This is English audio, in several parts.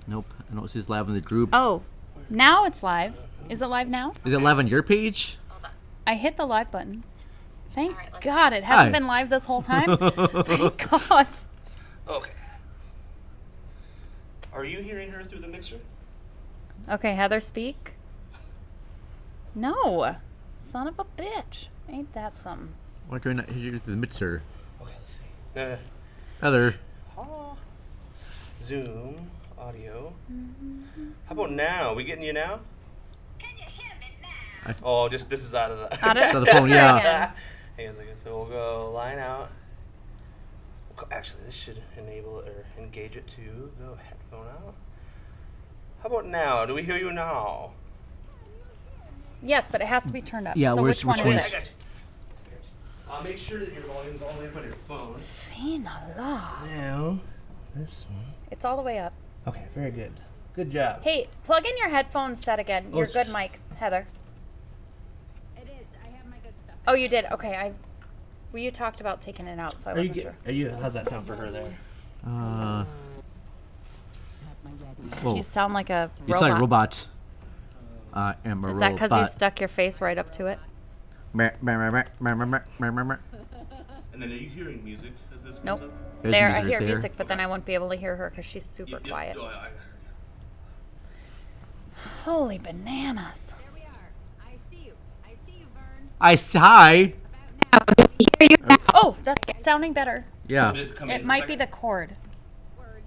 Nope. I don't see it's live in the group. Oh, now it's live. Is it live now? Is it live on your page? I hit the live button. Thank God it hasn't been live this whole time. Thank God. Okay. Are you hearing her through the mixer? Okay, Heather, speak. No. Son of a bitch. Ain't that something? Why can I not hear you through the mixer? Okay, let's see. Heather. Zoom, audio. How about now? We getting you now? Can you hear me now? Oh, just this is out of the. Out of the phone, yeah. Hang on a second. So we'll go line out. Actually, this should enable it or engage it too. Go headphone out. How about now? Do we hear you now? Yes, but it has to be turned up. Yeah, so which one is I it? got you. Make sure that your volume's all the way up on your phone. Phenolog. Now, this one. It's all the way up. Okay, very good. Good job. Hey, plug in your headphones set again. Your it's- good mic, Heather. It is. I have my good stuff. Oh, you did? Okay, well, you talked about taking it out, so I wasn't sure. How's that sound for her there? Whoa. You sound like a You robot. sound like a robot. I am a Is robot. that because you stuck your face right up to it? And then are you hearing music as this Nope. comes up? There's There, I music hear there. music, but then I won't be able to hear her because she's super Yep, quiet. oh, I heard. Holy bananas. There we are. I see you. I see you, Vern. Hi. Oh, that's sounding better. Yeah. Did it come It in for a might be second? the cord. Words.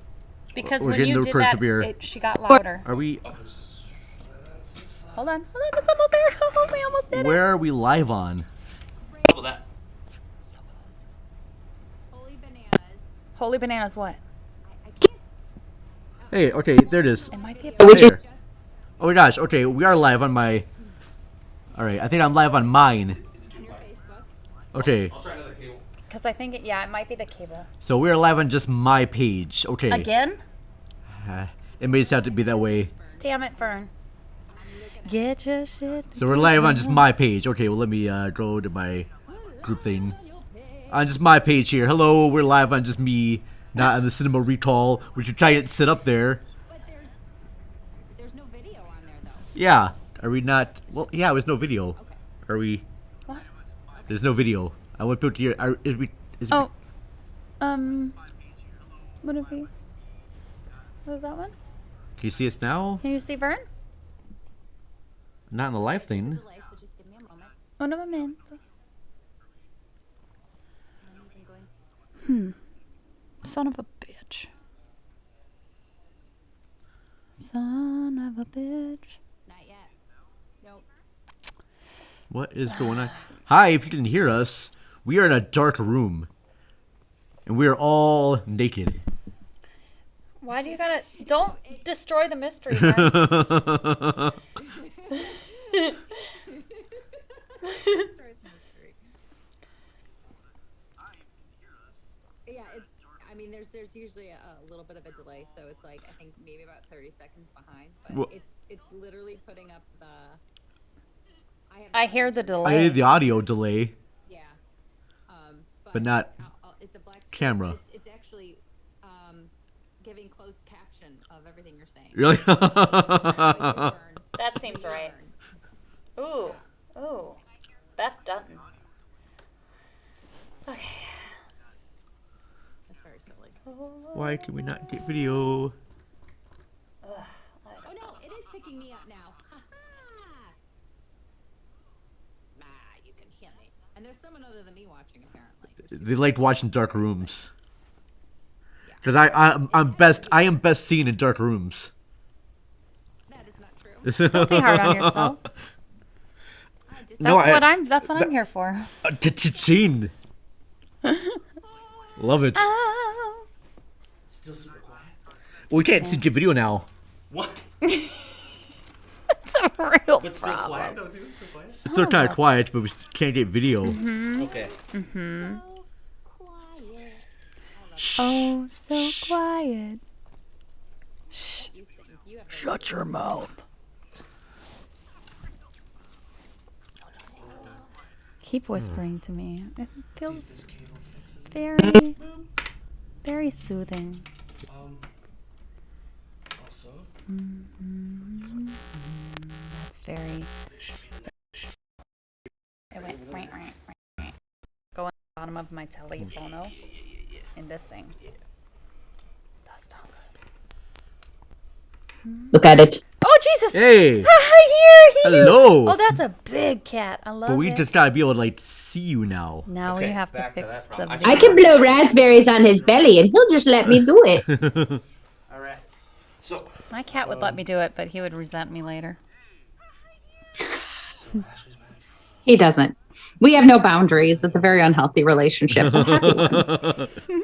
Because We're when getting you the did cords that, up here. she got louder. Are we? Okay, this is- Hold on, it's almost there. Oh, we almost did it. Where are we live on? How about that? So close. Holy bananas. Holy bananas, what? I can't. Hey, okay, there it is. It might be a There. Oh my gosh, okay, we are live on my. Alright, I think I'm live on mine. On your Facebook. Okay, I'll try another cable. because I think it might be the cable. so we are live on just my page. Okay. Again? It may just have to be that way. Damn it, Fern. Get your shit. So we're live on just my page. Okay, well let me go to my group thing. On just my page here. Hello, we're live on just me, not on the cinema recall, which you try to set up there. But there's no video on there though. Yeah. Are we not? Well, yeah, there's no video. Okay. Are we? What? There's no video. I went to your. Is we? Is Oh. Would it be? Was that one? Can you see us now? Can you see Vern? Not in the live thing. Delay, so just give me a moment. One of them in. Son of a bitch. Son of a bitch. Not yet. Nope. What is going on? Hi, if you can hear us, we are in a dark room. And we are all naked. Why do you gotta... Don't destroy the mystery, Vern. Yeah, it's. I mean, there's usually a little bit of a delay, so it's like I think maybe about 30 seconds behind. But Well- it's literally putting up the. I hear the I delay. hear the audio delay, Yeah. but not It's a black screen. camera. It's actually giving closed caption of everything you're saying. Really? Wait, burn. That seems right. Ooh. Ooh. Beth Dutton. Okay. That's very silly. Why can we not get video? Oh no, it is picking me up now. Ha ha! You can hear me. And there's someone other than me watching apparently. They liked watching dark rooms. Cause I am best seen in dark rooms. That is not true. Don't be hard on yourself. That's what I'm here for. Seen. Love it. Oh. Still super quiet. We can't see the video now. What? It's a real But still problem. quiet though too. Still quiet. It's still kind of quiet, but we can't get video. Okay. Oh, so quiet. Shh. You have Shut your mouth. Keep whispering to me. It feels This cable fixes it. very, very soothing. Also, So That's very. this should be the It went go on the bottom of my telephone in this thing. That's not good. Look at it. Oh Jesus! Hey. Here. Hello. Oh, that's a big cat. I love But we it. just gotta be able to like see you now. Now Okay, we have to back to fix that the. problem. I can blow raspberries on his belly, and he'll just let me do it. All right. So My cat would let me do it, but he would resent me later. Ashley's back. He doesn't. We have no boundaries. It's a very unhealthy relationship. A happy one.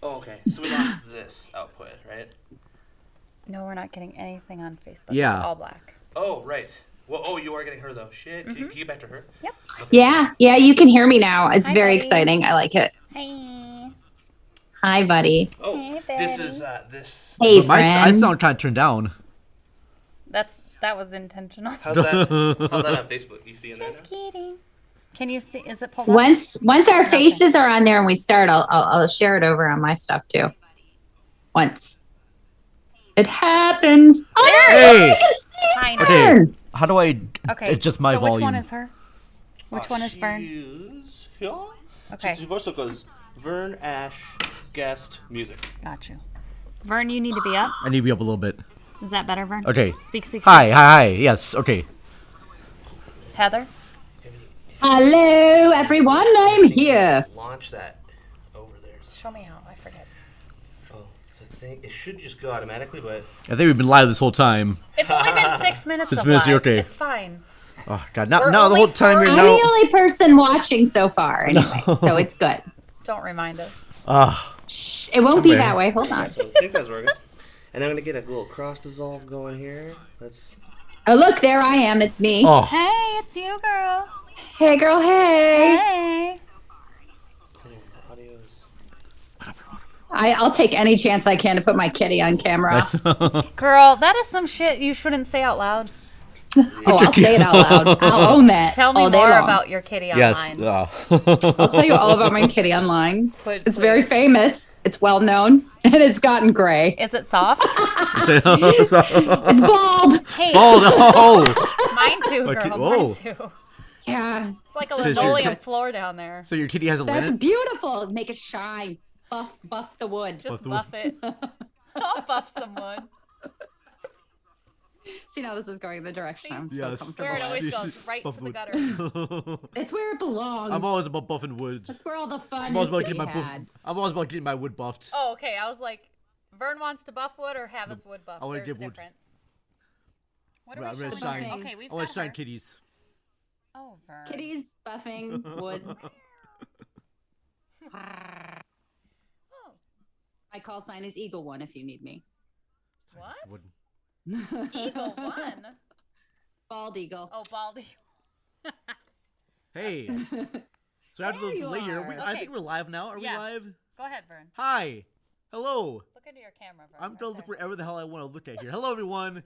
Oh, okay. So we lost this output, right? No, we're not getting anything on Facebook. Yeah. It's all black. Oh, right. Well, oh, you are getting her though. Shit. Can you get back to her? Yep. Yeah, you can hear me now. It's Hi, very buddy. exciting. I like it. Hey. Hi, buddy. Oh, Hey, this Betty. is this. Hey, But I friend. sound kind of turned down. That was intentional. How's that? How's that on Facebook? You seeing that? Just Now? kidding. Can you see? Is it pulled up? Once our faces are on there and we start, I'll share it over on my stuff too. Once it happens. Oh, Hey. I can see Tiny. Okay. her. How do I Okay. adjust my so volume? which one is her? Which one is Vern? Is here. Okay. So it goes Vern, Ash, guest, music. Got you. Vern, you need to be up. I need to be up a little bit. Is that better, Vern? Okay. Speak. Hi. Yes. Okay. Heather. Hello, everyone. I'm here. Launch that over there. Show me how. I forget. Oh, so I think it should just go automatically, but I think we've been live this whole time. It's only been 6 minutes 6 of minutes, live. okay. It's fine. Oh God! We're Now the only whole time four- you're I'm now. the only person watching so far, anyway, so it's good. Don't remind us. Shh, it won't be Okay. that way. Hold on. so I think that's working. And I'm gonna get a little cross dissolve going here. Let's. Oh, look, there I am. It's me. Oh. Hey, it's you, girl. Hey, girl. Hey. Hey. Audio's. I'll take any chance I can to put my kitty on camera. Girl, that is some shit you shouldn't say out loud. Oh, I'll say it out loud. I'll own that. Tell me all day more long. about your kitty Yes. online. I'll tell you all about my kitty online. Please, It's very famous. It's well known, and it's gotten gray. Is it soft? It's bald. Hey, Oh. mine too, girl. Okay, Mine whoa. too. Yeah, It's like a This is- linoleum floor down there. So your kitty has a that's linen? beautiful. Make it shine. Buff the wood. Just Buff buff it. I'll buff some wood. See, now this is going the direction I'm Yes. so comfortable Where it with. always goes, right Buff to the wood. gutter. It's where it belongs. I'm always about buffing wood. That's where all the fun I'm always is about to getting be my buff. had. I'm always about getting my wood buffed. Oh, okay. I was like, Vern wants to buff wood or have his wood buff. I wanna There's a get wood. difference. What are I'm we gonna showing? shine. Okay, we've I want got to shine her. kitties. Oh, Vern. Kitties buffing wood. Oh, My call sign is Eagle One if you need me. what? Wood. Eagle one. Bald eagle. Oh, baldy. Hey. So after There the you delay here, are. I Okay. think we're live now. Are Yeah. we live? Go ahead, Vern. Hi. Hello. Look into your camera, Vern. I'm right gonna look there. wherever the hell I want to look at here. Hello, everyone.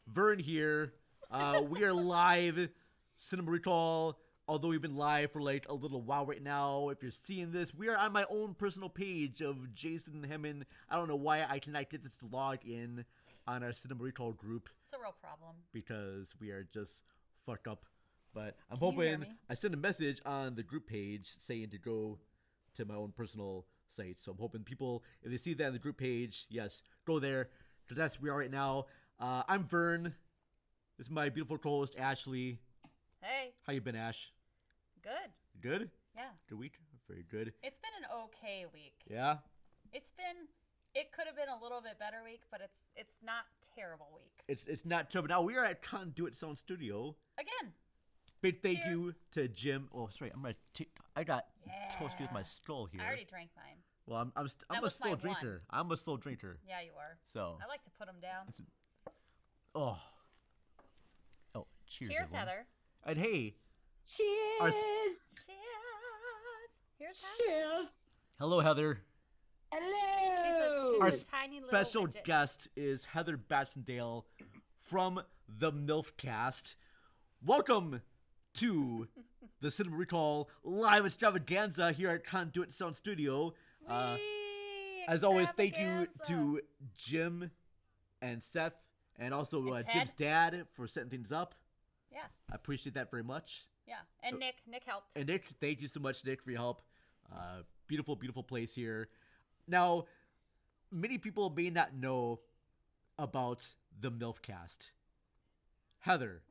Vern here. We are live. Cinema Recall. Although we've been live for like a little while right now, if you're seeing this, we are on my own personal page of Jason Hemmon. I don't know why I cannot get this to log in on our Cinema Recall group It's a real problem. because we are just fucked up. But I'm Can you hear hoping me? I sent a message on the group page saying to go to my own personal site. So I'm hoping people, if they see that on the group page, yes, go there. Because that's where we are right now. I'm Vern. This is my beautiful co-host, Ashley. Hey, How you been, Ash? good. Good? Yeah. Good week? Very good. It's been an okay week. Yeah? It could have been a little bit better week, but it's not terrible week. It's not terrible. Now, we are at Conduit Sound Studio. Again. Big thank Cheers. you to Jim. Oh, sorry. I got toasted with my skull here. I already drank mine. Well, I'm a was slow my drinker. I'm a slow drinker. Yeah, you are. So, I like to put them down. oh, cheers, Cheers, everyone. Heather. And hey, Cheers. Cheers. Here's Heather. Cheers. hello, Heather. Hello. Our She's a tiny little special widget. guest is Heather Baxendale from the MILFcast. Welcome to the Cinema Recall live extravaganza here at Conduit Sound Studio. Whee! As always, thank you Extravaganza. to Jim and Seth, and also And Jim's dad for setting things up. Yeah. I appreciate that very much. Yeah. And Nick helped. And Nick, thank you so much, Nick, for your help. Beautiful, beautiful place here. Now, many people may not know about the MILFcast. Heather,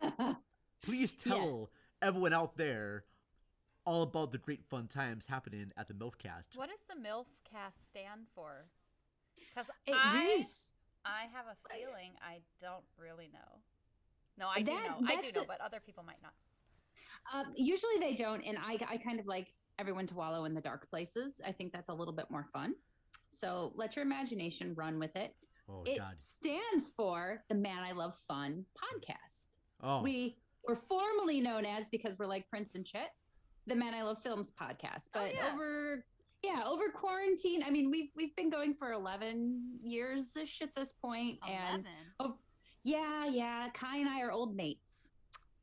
please tell everyone out there all about the great fun times happening at the MILFcast. What does the MILFcast stand for? Because I have a feeling I don't really know. No, I do know, but other people might not. Usually they don't, and I kind of like everyone to wallow in the dark places. I think that's a little bit more fun. So let your imagination run with it. Oh, it God. stands for the Man I Love Fun podcast. Oh. We were formerly known as, because we're like Prince and shit, the Man I Love Films podcast. But over quarantine, I mean, we've been going for 11 years-ish at this point. 11? And Kai and I are old mates.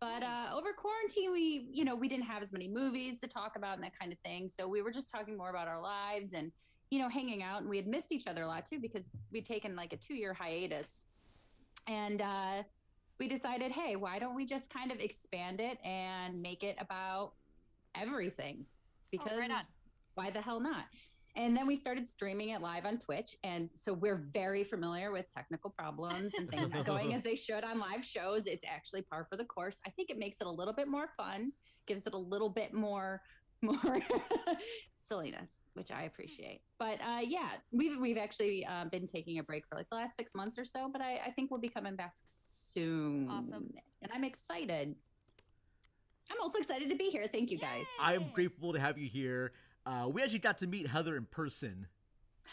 But over quarantine, we didn't have as many movies to talk about and that kind of thing. So we were just talking more about our lives and, hanging out. And we had missed each other a lot too, because we'd taken like a 2-year hiatus. And we decided, hey, why don't we just kind of expand it and make it about everything? Because right on. Why the hell not? And then we started streaming it live on Twitch. And so we're very familiar with technical problems and things not going as they should on live shows. It's actually par for the course. I think it makes it a little bit more fun, gives it a little bit more silliness, which I appreciate. But we've actually been taking a break for like the last 6 months or so, but I think we'll be coming back soon. Awesome. And I'm excited. I'm also excited to be here. Thank you, guys. I'm grateful to have you here. We actually got to meet Heather in person.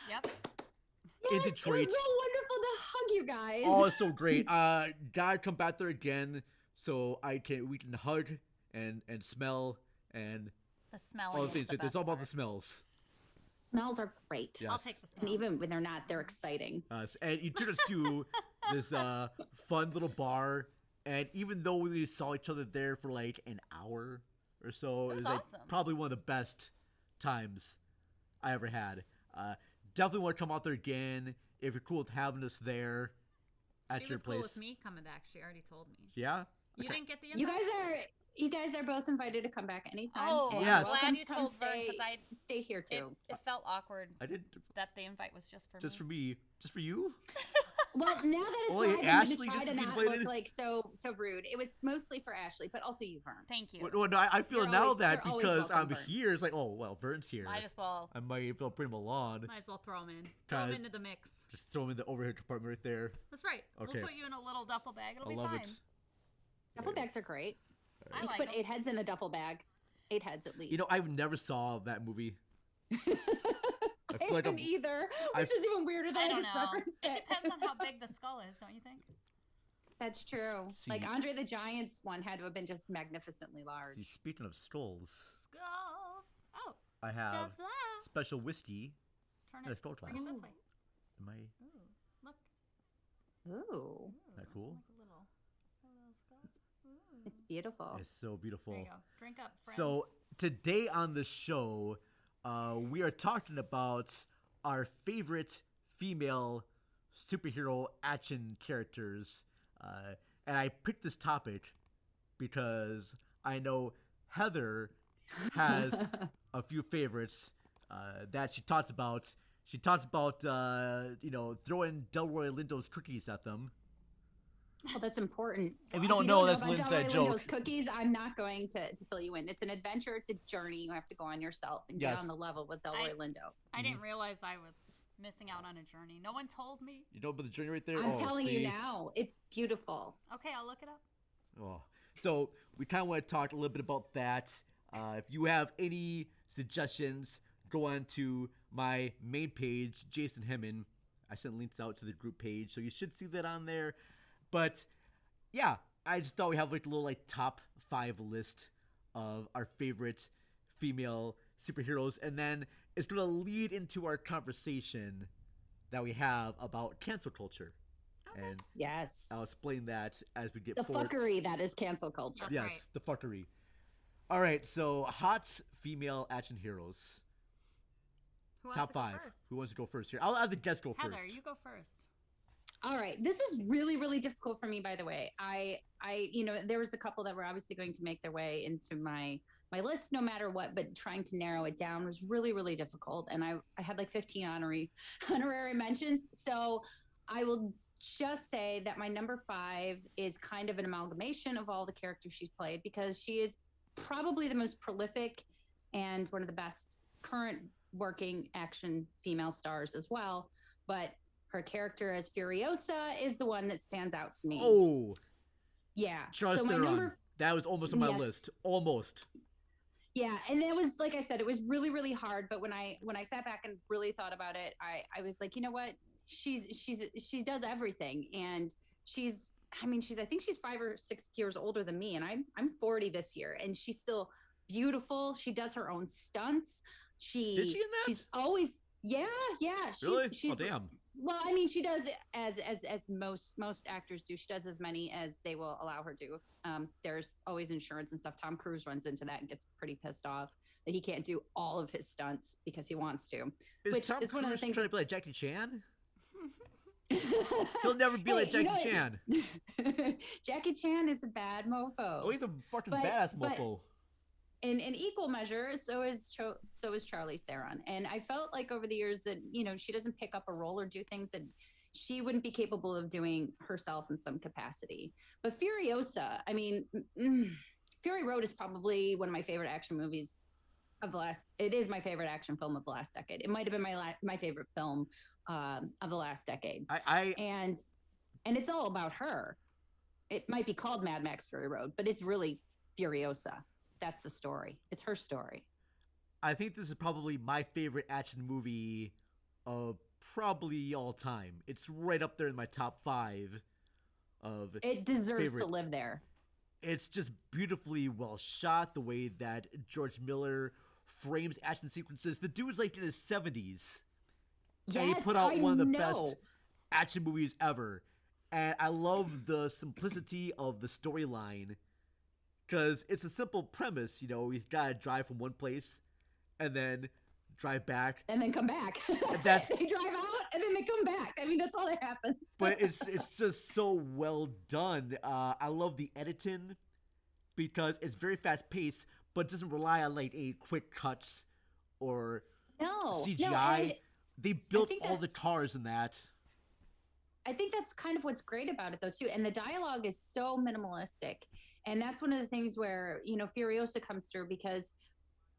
Yep. Yes, in Detroit. It was so wonderful to hug you guys. Oh, it's so great. Gotta come back there again so we can hug and smell and The smelling all the is things. the It's best all about part. the smells. Smells are great. Yes. I'll take the And smell. even when they're not, they're exciting. And you took us to this fun little bar, and even though we saw each other there for like an hour or so, It was like awesome. probably one of the best times I ever had. Definitely want to come out there again if you're cool with having us there at She your was cool place. with me coming back. She already told me. Yeah. You Okay. didn't get the invite? You guys are both invited to come back anytime. Oh, and I'm Yes. welcome glad to you come told Vern, because stay here it, too. it felt awkward I did that the invite was just for just me. for me, just for you. Well, now that it's Only live, I'm Ashley going to try gets to to be not invited? look like so rude. It was mostly for Ashley, but also you, Vern. Thank you. Well, no, I feel You're now always- that you're always because I'm welcome, Vern. here, it's like, oh well, Vern's here. Might as well. I might as well bring him along. Might as well throw him in. Throw him Kinda- into the mix. Just throw him in the overhead compartment right there. That's right. Okay. We'll put you in a little duffel bag. It'll I be love fine. it. Duffel bags are great. I You like can put 'em. 8 heads in a duffel bag. 8 heads at least. You know, I've never saw that movie. I feel like haven't either, which is even weirder than I I, don't just know. referenced It it. depends on how big the skull is, don't you think? That's true. See- Like Andre the Giant's one had to have been just magnificently large. See, speaking of skulls, Skulls. Oh, I have that's that. special whiskey. Turn Yeah, it. skull Bring it glass. this way. Am I Ooh, look. Ooh, that cool? Like a little skull. Ooh. it's beautiful. It's so beautiful. There you go. Drink up, friend. So today on the show, we are talking about our favorite female superhero action characters, and I picked this topic because I know Heather has a few favorites that she talks about. She talks about throwing Delroy Lindo's cookies at them. Oh, that's important. If you don't know, that's about Lynn's Delroy joke. Lindo's cookies, I'm not going to fill you in. It's an adventure. It's a journey. You have to go on yourself and Yes. get on the level with Delroy Lindo. I didn't realize I was missing out on a journey. No one told me. You know about the journey right there? I'm Oh, telling see? you now, it's beautiful. Okay, I'll look it up. Oh. So we kind of want to talk a little bit about that. If you have any suggestions, go on to my main page, Jason Hemman. I sent links out to the group page, so you should see that on there. But yeah, I just thought we have like a little top 5 list of our favorite female superheroes, and then it's going to lead into our conversation that we have about cancel culture. And Yes. I'll explain that as we get The forward. fuckery that is cancel culture. That's Yes, right. the fuckery. All right, so hot female action heroes. Who wants Top to go 5. first? Who wants to go first here? I'll have the guest go Heather, first. you go first. All right. This was really, really difficult for me, by the way. There was a couple that were obviously going to make their way into my list no matter what, but trying to narrow it down was really, really difficult. And I had like 15 honorary mentions. So I will just say that my number 5 is kind of an amalgamation of all the characters she's played, because she is probably the most prolific and one of the best current working action female stars as well. But her character as Furiosa is the one that stands out to me. Oh. Yeah. Charlize Theron. That was almost on my list. Almost. Yeah, and it was, like I said, it was really, really hard. But when I sat back and really thought about it, I was like, you know what? She does everything, and I think she's 5 or 6 years older than me, and I'm 40 this year, and she's still beautiful. She does her own stunts. Is she in that? She's always Really? She's, damn. Well, I mean, she does as most actors do. She does as many as they will allow her to. There's always insurance and stuff. Tom Cruise runs into that and gets pretty pissed off that he can't do all of his stunts because he wants to. Is Tom Cruise one of the things trying to be like Jackie Chan? He'll never be like Jackie Chan. Jackie Chan is a bad mofo. Oh, he's a fucking badass mofo. In equal measure, so is Charlize Theron. And I felt like over the years that, she doesn't pick up a role or do things that she wouldn't be capable of doing herself in some capacity. But Furiosa, Fury Road is probably one of my favorite action movies of the last. It is my favorite action film of the last decade. It might have been my favorite film of the last decade. And it's all about her. It might be called Mad Max Fury Road, but it's really Furiosa. That's the story. It's her story. I think this is probably my favorite action movie of probably all time. It's right up there in my top 5 of It deserves favorite. to live there. It's just beautifully well shot, the way that George Miller frames action sequences. The dude's like in his 70s. Yes, and he put out one of the best action movies ever. And I love the simplicity of the storyline. Because it's a simple premise, he's got to drive from one place and then drive back. And then come back. They drive out and then they come back. That's all that happens. But it's just so well done. I love the editing because it's very fast paced, but it doesn't rely on like any quick cuts or CGI. They built all the cars in that. I think that's kind of what's great about it, though, too. And the dialogue is so minimalistic. And that's one of the things where, Furiosa comes through because,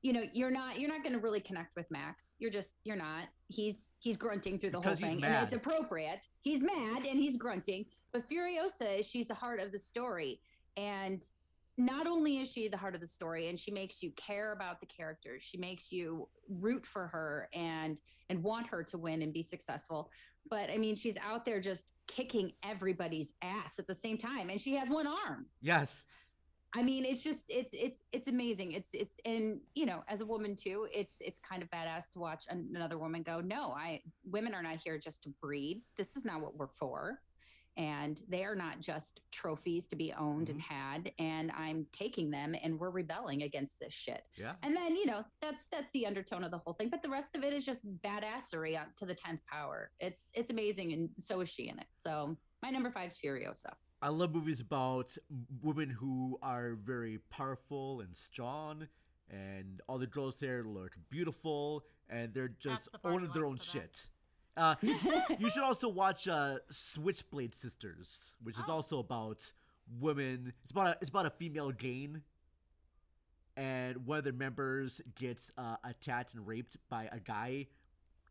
you're not going to really connect with Max. You're not. He's grunting through the whole thing. And it's appropriate. He's mad and he's grunting. But Furiosa, she's the heart of the story. And not only is she the heart of the story, and she makes you care about the characters, she makes you root for her and want her to win and be successful. But she's out there just kicking everybody's ass at the same time, and she has one arm. Yes. It's just it's amazing. It's and as a woman too, it's kind of badass to watch another woman go, no, women are not here just to breed. This is not what we're for. And they are not just trophies to be owned and had, and I'm taking them and we're rebelling against this shit. Yeah. And then, that's the undertone of the whole thing. But the rest of it is just badassery to the 10th power. It's amazing, and so is she in it. So my number 5 is Furiosa. I love movies about women who are very powerful and strong, and all the girls there look beautiful, and they're just owning their own shit. You should also watch Switchblade Sisters, which is also about women. It's about a female gang, and one of their members gets attacked and raped by a guy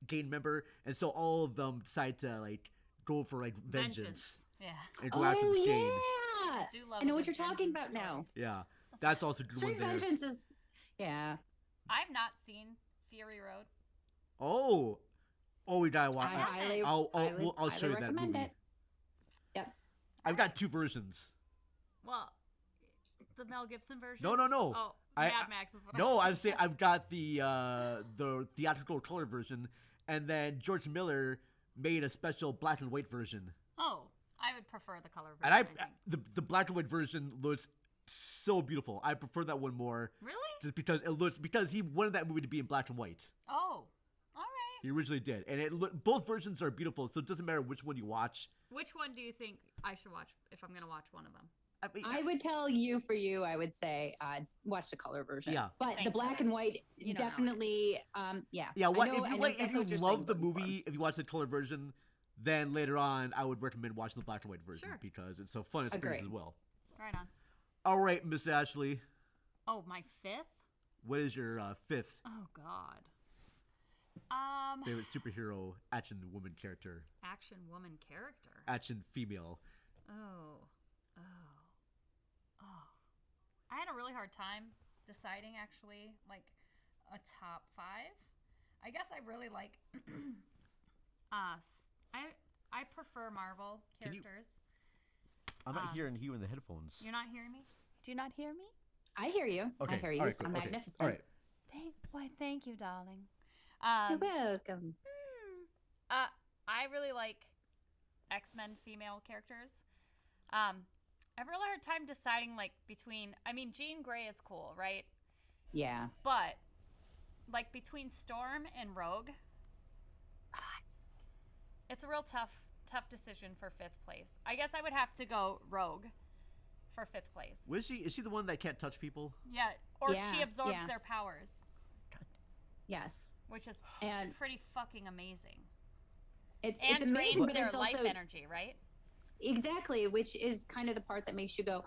gang member, and so all of them decide to go for vengeance. Yeah. And go after this gang. I know what you're talking about now. Yeah, that's also a good one there. Vengeance is, yeah. I've not seen Fury Road. Oh, we gotta watch. I'll show you that movie. It. Yep. I've got 2 versions. Well, the Mel Gibson version. No. Oh, Mad Max is what I'm saying I've got the theatrical color version, and then George Miller made a special black and white version. Oh, I would prefer the color version. And the black and white version looks so beautiful. I prefer that one more. Really? Just because he wanted that movie to be in black and white. Oh, all right. He originally did, and both versions are beautiful, so it doesn't matter which one you watch. Which one do you think I should watch if I'm gonna watch one of them? I would tell you, for you, I would say watch the color version. Yeah. But the black and white, definitely, yeah. Yeah, if you love the movie, if you watch the color version, then later on, I would recommend watching the black and white version because it's a fun experience as well. Right on. All right, Miss Ashley. Oh, my fifth? What is your fifth? Oh, God. Favorite superhero action woman character? Action woman character? Action female. Oh. I had a really hard time deciding, actually, like, a top 5. I guess I really like, I prefer Marvel characters. I'm not hearing you in the headphones. You're not hearing me? Do you not hear me? I hear you. Okay. I hear you. Right, so magnificent. All right. Thank you, darling. You're welcome. I really like X-Men female characters. I have a really hard time deciding, like, between... I mean, Jean Grey is cool, right? Yeah. But, like, between Storm and Rogue, it's a real tough decision for 5th place. I guess I would have to go Rogue for 5th place. Is she the one that can't touch people? Yeah, or she absorbs their powers. Yes. Which is and pretty fucking amazing. It's amazing, drains but their it's life also, energy, right? Exactly, which is kind of the part that makes you go,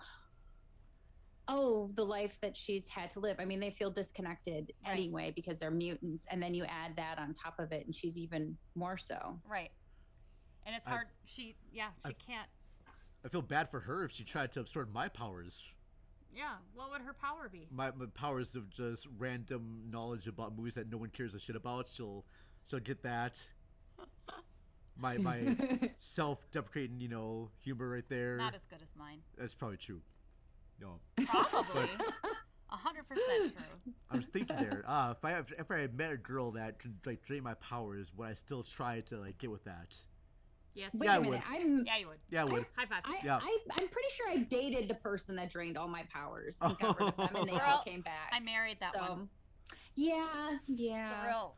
oh, the life that she's had to live. I mean, they feel disconnected anyway because they're mutants, and then you add that on top of it, and she's even more so. Right. And it's hard. She can't. I feel bad for her if she tried to absorb my powers. Yeah, what would her power be? My powers of just random knowledge about movies that no one cares a shit about. She'll get that. My self-deprecating, humor right there. Not as good as mine. That's probably true. No. Probably. 100% true. I was thinking there. If I had met a girl that could like drain my powers, would I still try to like get with that? Yes. Wait a minute. you would. Yeah, I would. High five. I'm pretty sure I dated the person that drained all my powers and got rid of them, and they all came back. I married that one. Yeah. It's a real.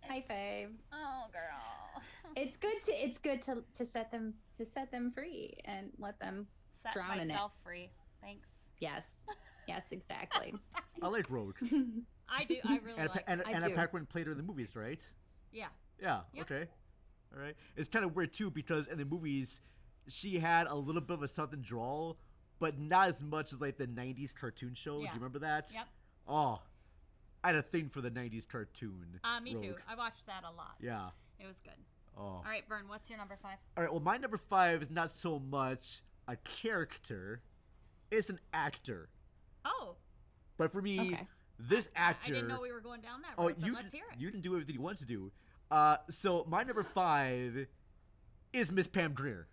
High five. Oh, girl. It's good to set them free and let them drown in it. Set myself free. Thanks. Yes, exactly. I like Rogue. I do. I really like. And Anna Paquin played her in the movies, right? Yeah. Yeah. Yep. Okay. All right. It's kind of weird too because in the movies, she had a little bit of a southern drawl, but not as much as like the '90s cartoon show. Do you remember that? Yep. Oh, I had a thing for the '90s cartoon. Me Rogue. too. I watched that a lot. Yeah. It was good. Oh. All right, Vern. What's your number 5? All right. Well, my number 5 is not so much a character; it's an actor. Oh. But for me, this actor. I didn't know we were going down that road. But let's hear it. You can do everything you want to do. So my number 5 is Miss Pam Grier.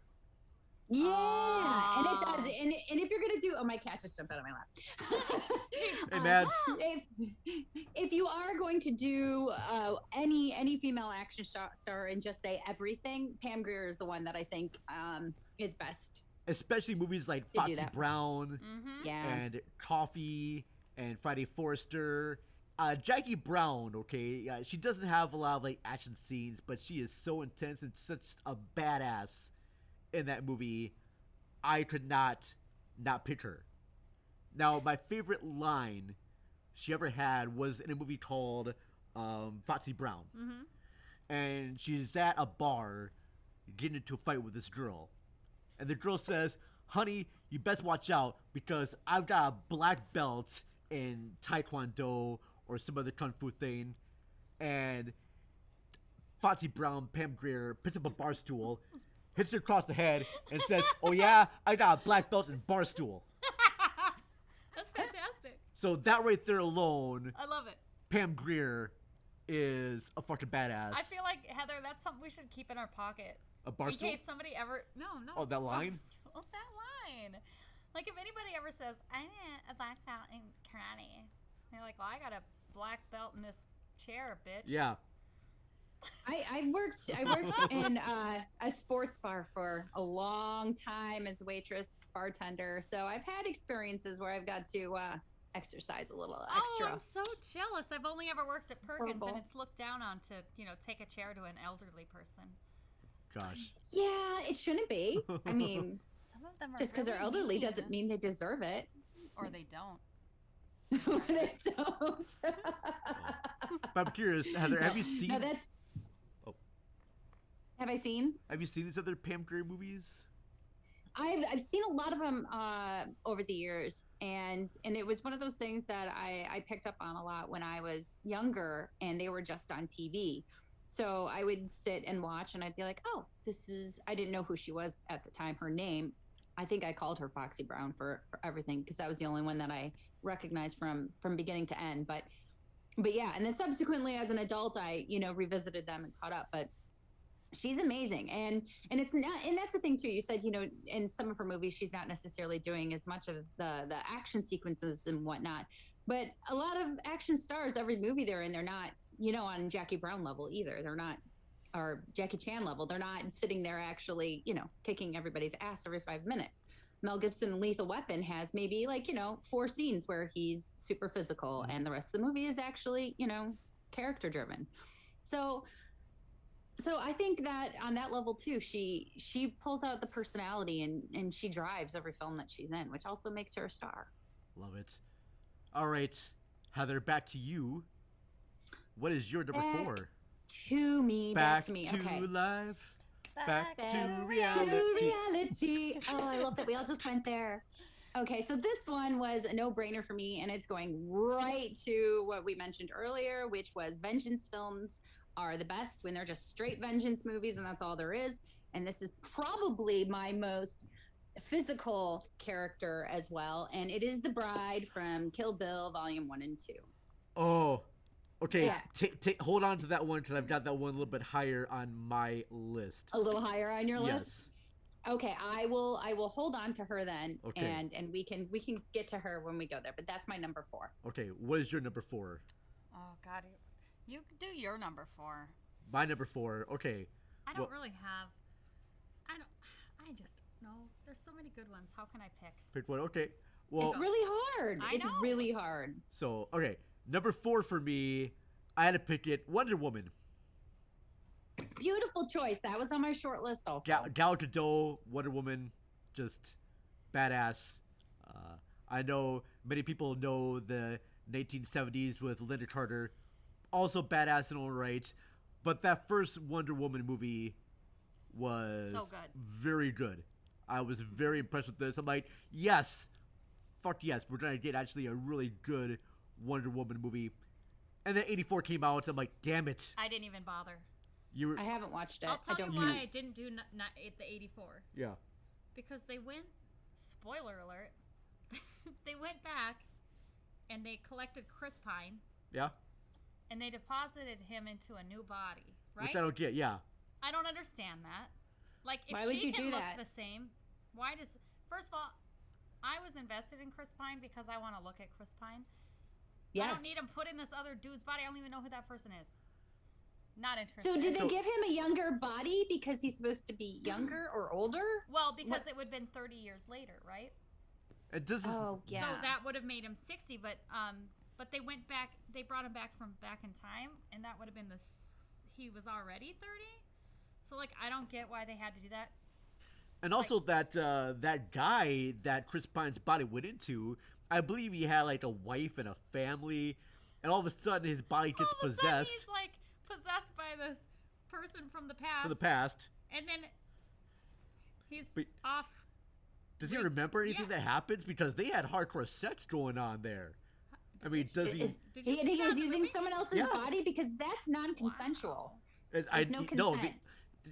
Yeah, and it does. And if you're gonna do, my cat just jumped out of my lap. Hey, Mads. If you are going to do any female action star and just say everything, Pam Grier is the one that I think is best. Especially movies like Foxy Brown, and Coffee, and Friday Forrester. Jackie Brown, she doesn't have a lot of like action scenes, but she is so intense and such a badass in that movie. I could not pick her. Now, my favorite line she ever had was in a movie called Foxy Brown, and she's at a bar getting into a fight with this girl, and the girl says, "Honey, you best watch out because I've got a black belt in Taekwondo or some other kung fu thing." And Foxy Brown, Pam Grier, picks up a bar stool, hits her across the head, and says, "Oh yeah, I got a black belt in bar stool." That's fantastic. So that right there alone, I love it. Pam Grier is a fucking badass. I feel like, Heather, that's something we should keep in our pocket. A bar stool? In case somebody ever... No. Oh, that line? That line. Like, if anybody ever says, "I'm a black belt in karate," they're like, "Well, I got a black belt in this chair, bitch." Yeah. I worked in a sports bar for a long time as a waitress, bartender. So I've had experiences where I've got to exercise a little Oh, extra. I'm so jealous. I've only ever worked at Perkins, Horrible. and it's looked down on to, take a chair to an elderly person. Gosh. Yeah, it shouldn't be. I mean, Some of them are just because they're really elderly mean. doesn't mean they deserve it. Or they don't. They don't. But I'm curious, Heather, have you seen? No, that's. Oh. Have I seen? Have you seen these other Pam Grier movies? I've seen a lot of them over the years, and it was one of those things that I picked up on a lot when I was younger, and they were just on TV. So I would sit and watch, and I'd be like, "Oh, this is." I didn't know who she was at the time. Her name, I think I called her Foxy Brown for everything because that was the only one that I recognized from beginning to end. But yeah, and then subsequently as an adult, I revisited them and caught up. But she's amazing, and it's not, and that's the thing too. You said in some of her movies she's not necessarily doing as much of the action sequences and whatnot, but a lot of action stars, every movie they're in, they're not on Jackie Brown level either. They're not, or Jackie Chan level. They're not sitting there actually kicking everybody's ass every 5 minutes. Mel Gibson in Lethal Weapon has maybe 4 scenes where he's super physical, and the rest of the movie is actually character driven. So I think that on that level too, she pulls out the personality and she drives every film that she's in, which also makes her a star. Love it. All right, Heather, back to you. What is your number 4? Back to me. Okay. Life. Back to To reality. reality. Oh, I love that we all just went there. Okay, so this one was a no-brainer for me, and it's going right to what we mentioned earlier, which was vengeance films are the best when they're just straight vengeance movies, and that's all there is. And this is probably my most physical character as well, and it is the bride from Kill Bill Volume 1 and 2. Oh, okay. Yeah. Hold on to that one because I've got that one a little bit higher on my list. A little higher on your list? Yes. Okay, I will hold on to her then, Okay. and we can get to her when we go there. But that's my number 4. Okay, what is your number 4? Oh, God. You do your number 4. My number 4. Okay. I don't Well- really have. I just don't know. There's so many good ones. How can I pick? Pick one. Okay. Well, It's really hard. I It's know. really hard. so okay, number 4 for me. I had to pick it. Wonder Woman. Beautiful choice. That was on my short list also. Gal Gadot, Wonder Woman, just badass. I know many people know the 1970s with Linda Carter, also badass in own right. But that first Wonder Woman movie was So good. very good. I was very impressed with this. I'm like, yes, fuck yes, we're gonna get actually a really good Wonder Woman movie. And then '84 came out. I'm like, damn it, I didn't even bother. you were I haven't watched it. I'll tell I don't you why I didn't do the 84. yeah. Because they went, spoiler alert, they went back and they collected Chris Pine Yeah, and they deposited him into a new body, right? which I don't get. Yeah, I don't understand that. Like, if Why would she you can do look that? the same, why does... First of all, I was invested in Chris Pine because I want to look at Chris Pine. Yes. I don't need him put in this other dude's body. I don't even know who that person is. Not interested. So did they So- give him a younger body because he's supposed to be younger or older? Well, because it would have been 30 years later, right? and this is Oh yeah. So that would have made him 60, but they went back. They brought him back from back in time, and that would have been he was already 30. So like, I don't get why they had to do that. And also that guy that Chris Pine's body went into, I believe he had like a wife and a family, and all of a sudden his body gets All of a sudden, possessed he's like possessed by this person from the past, from the past. and then he's But- off. Does he Wait, remember anything yeah. that happens? Because they had hardcore sex going on there. I mean, does he? Did you He see that was in the using movie? someone else's Yeah. body because that's non-consensual. There's no no, consent.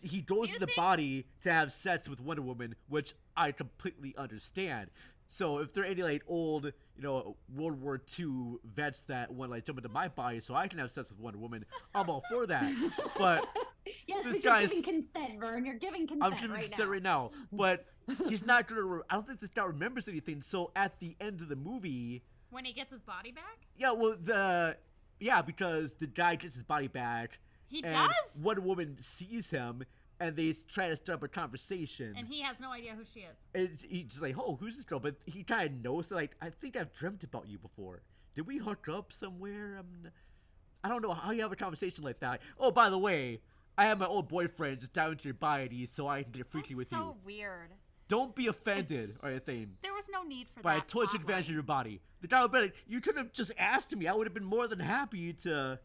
he goes Do you in the think- body to have sex with Wonder Woman, which I completely understand. So if there are any like old, World War II vets that want to like jump into my body so I can have sex with Wonder Woman, I'm all for that. But Yes, This but you're guy's- giving consent, Vern. You're giving consent I'm giving right consent now. right now. But he's not gonna. I don't think this guy remembers anything. So at the end of the movie, When he gets his body back, because the guy gets his body back. he and does. Wonder Woman sees him, and they try to start up a conversation. And he has no idea who she is. And he's just like, oh, who's this girl? But he kind of knows, like, I think I've dreamt about you before. Did we hook up somewhere? I don't know how you have a conversation like that. Oh, by the way, I have my old boyfriend just dive into your body so I can get freaky That's with so you. weird. Don't be offended or anything. There was no need for But I that. told you advantage of your body. The guy would be like, you could have just asked me. I would have been more than happy to.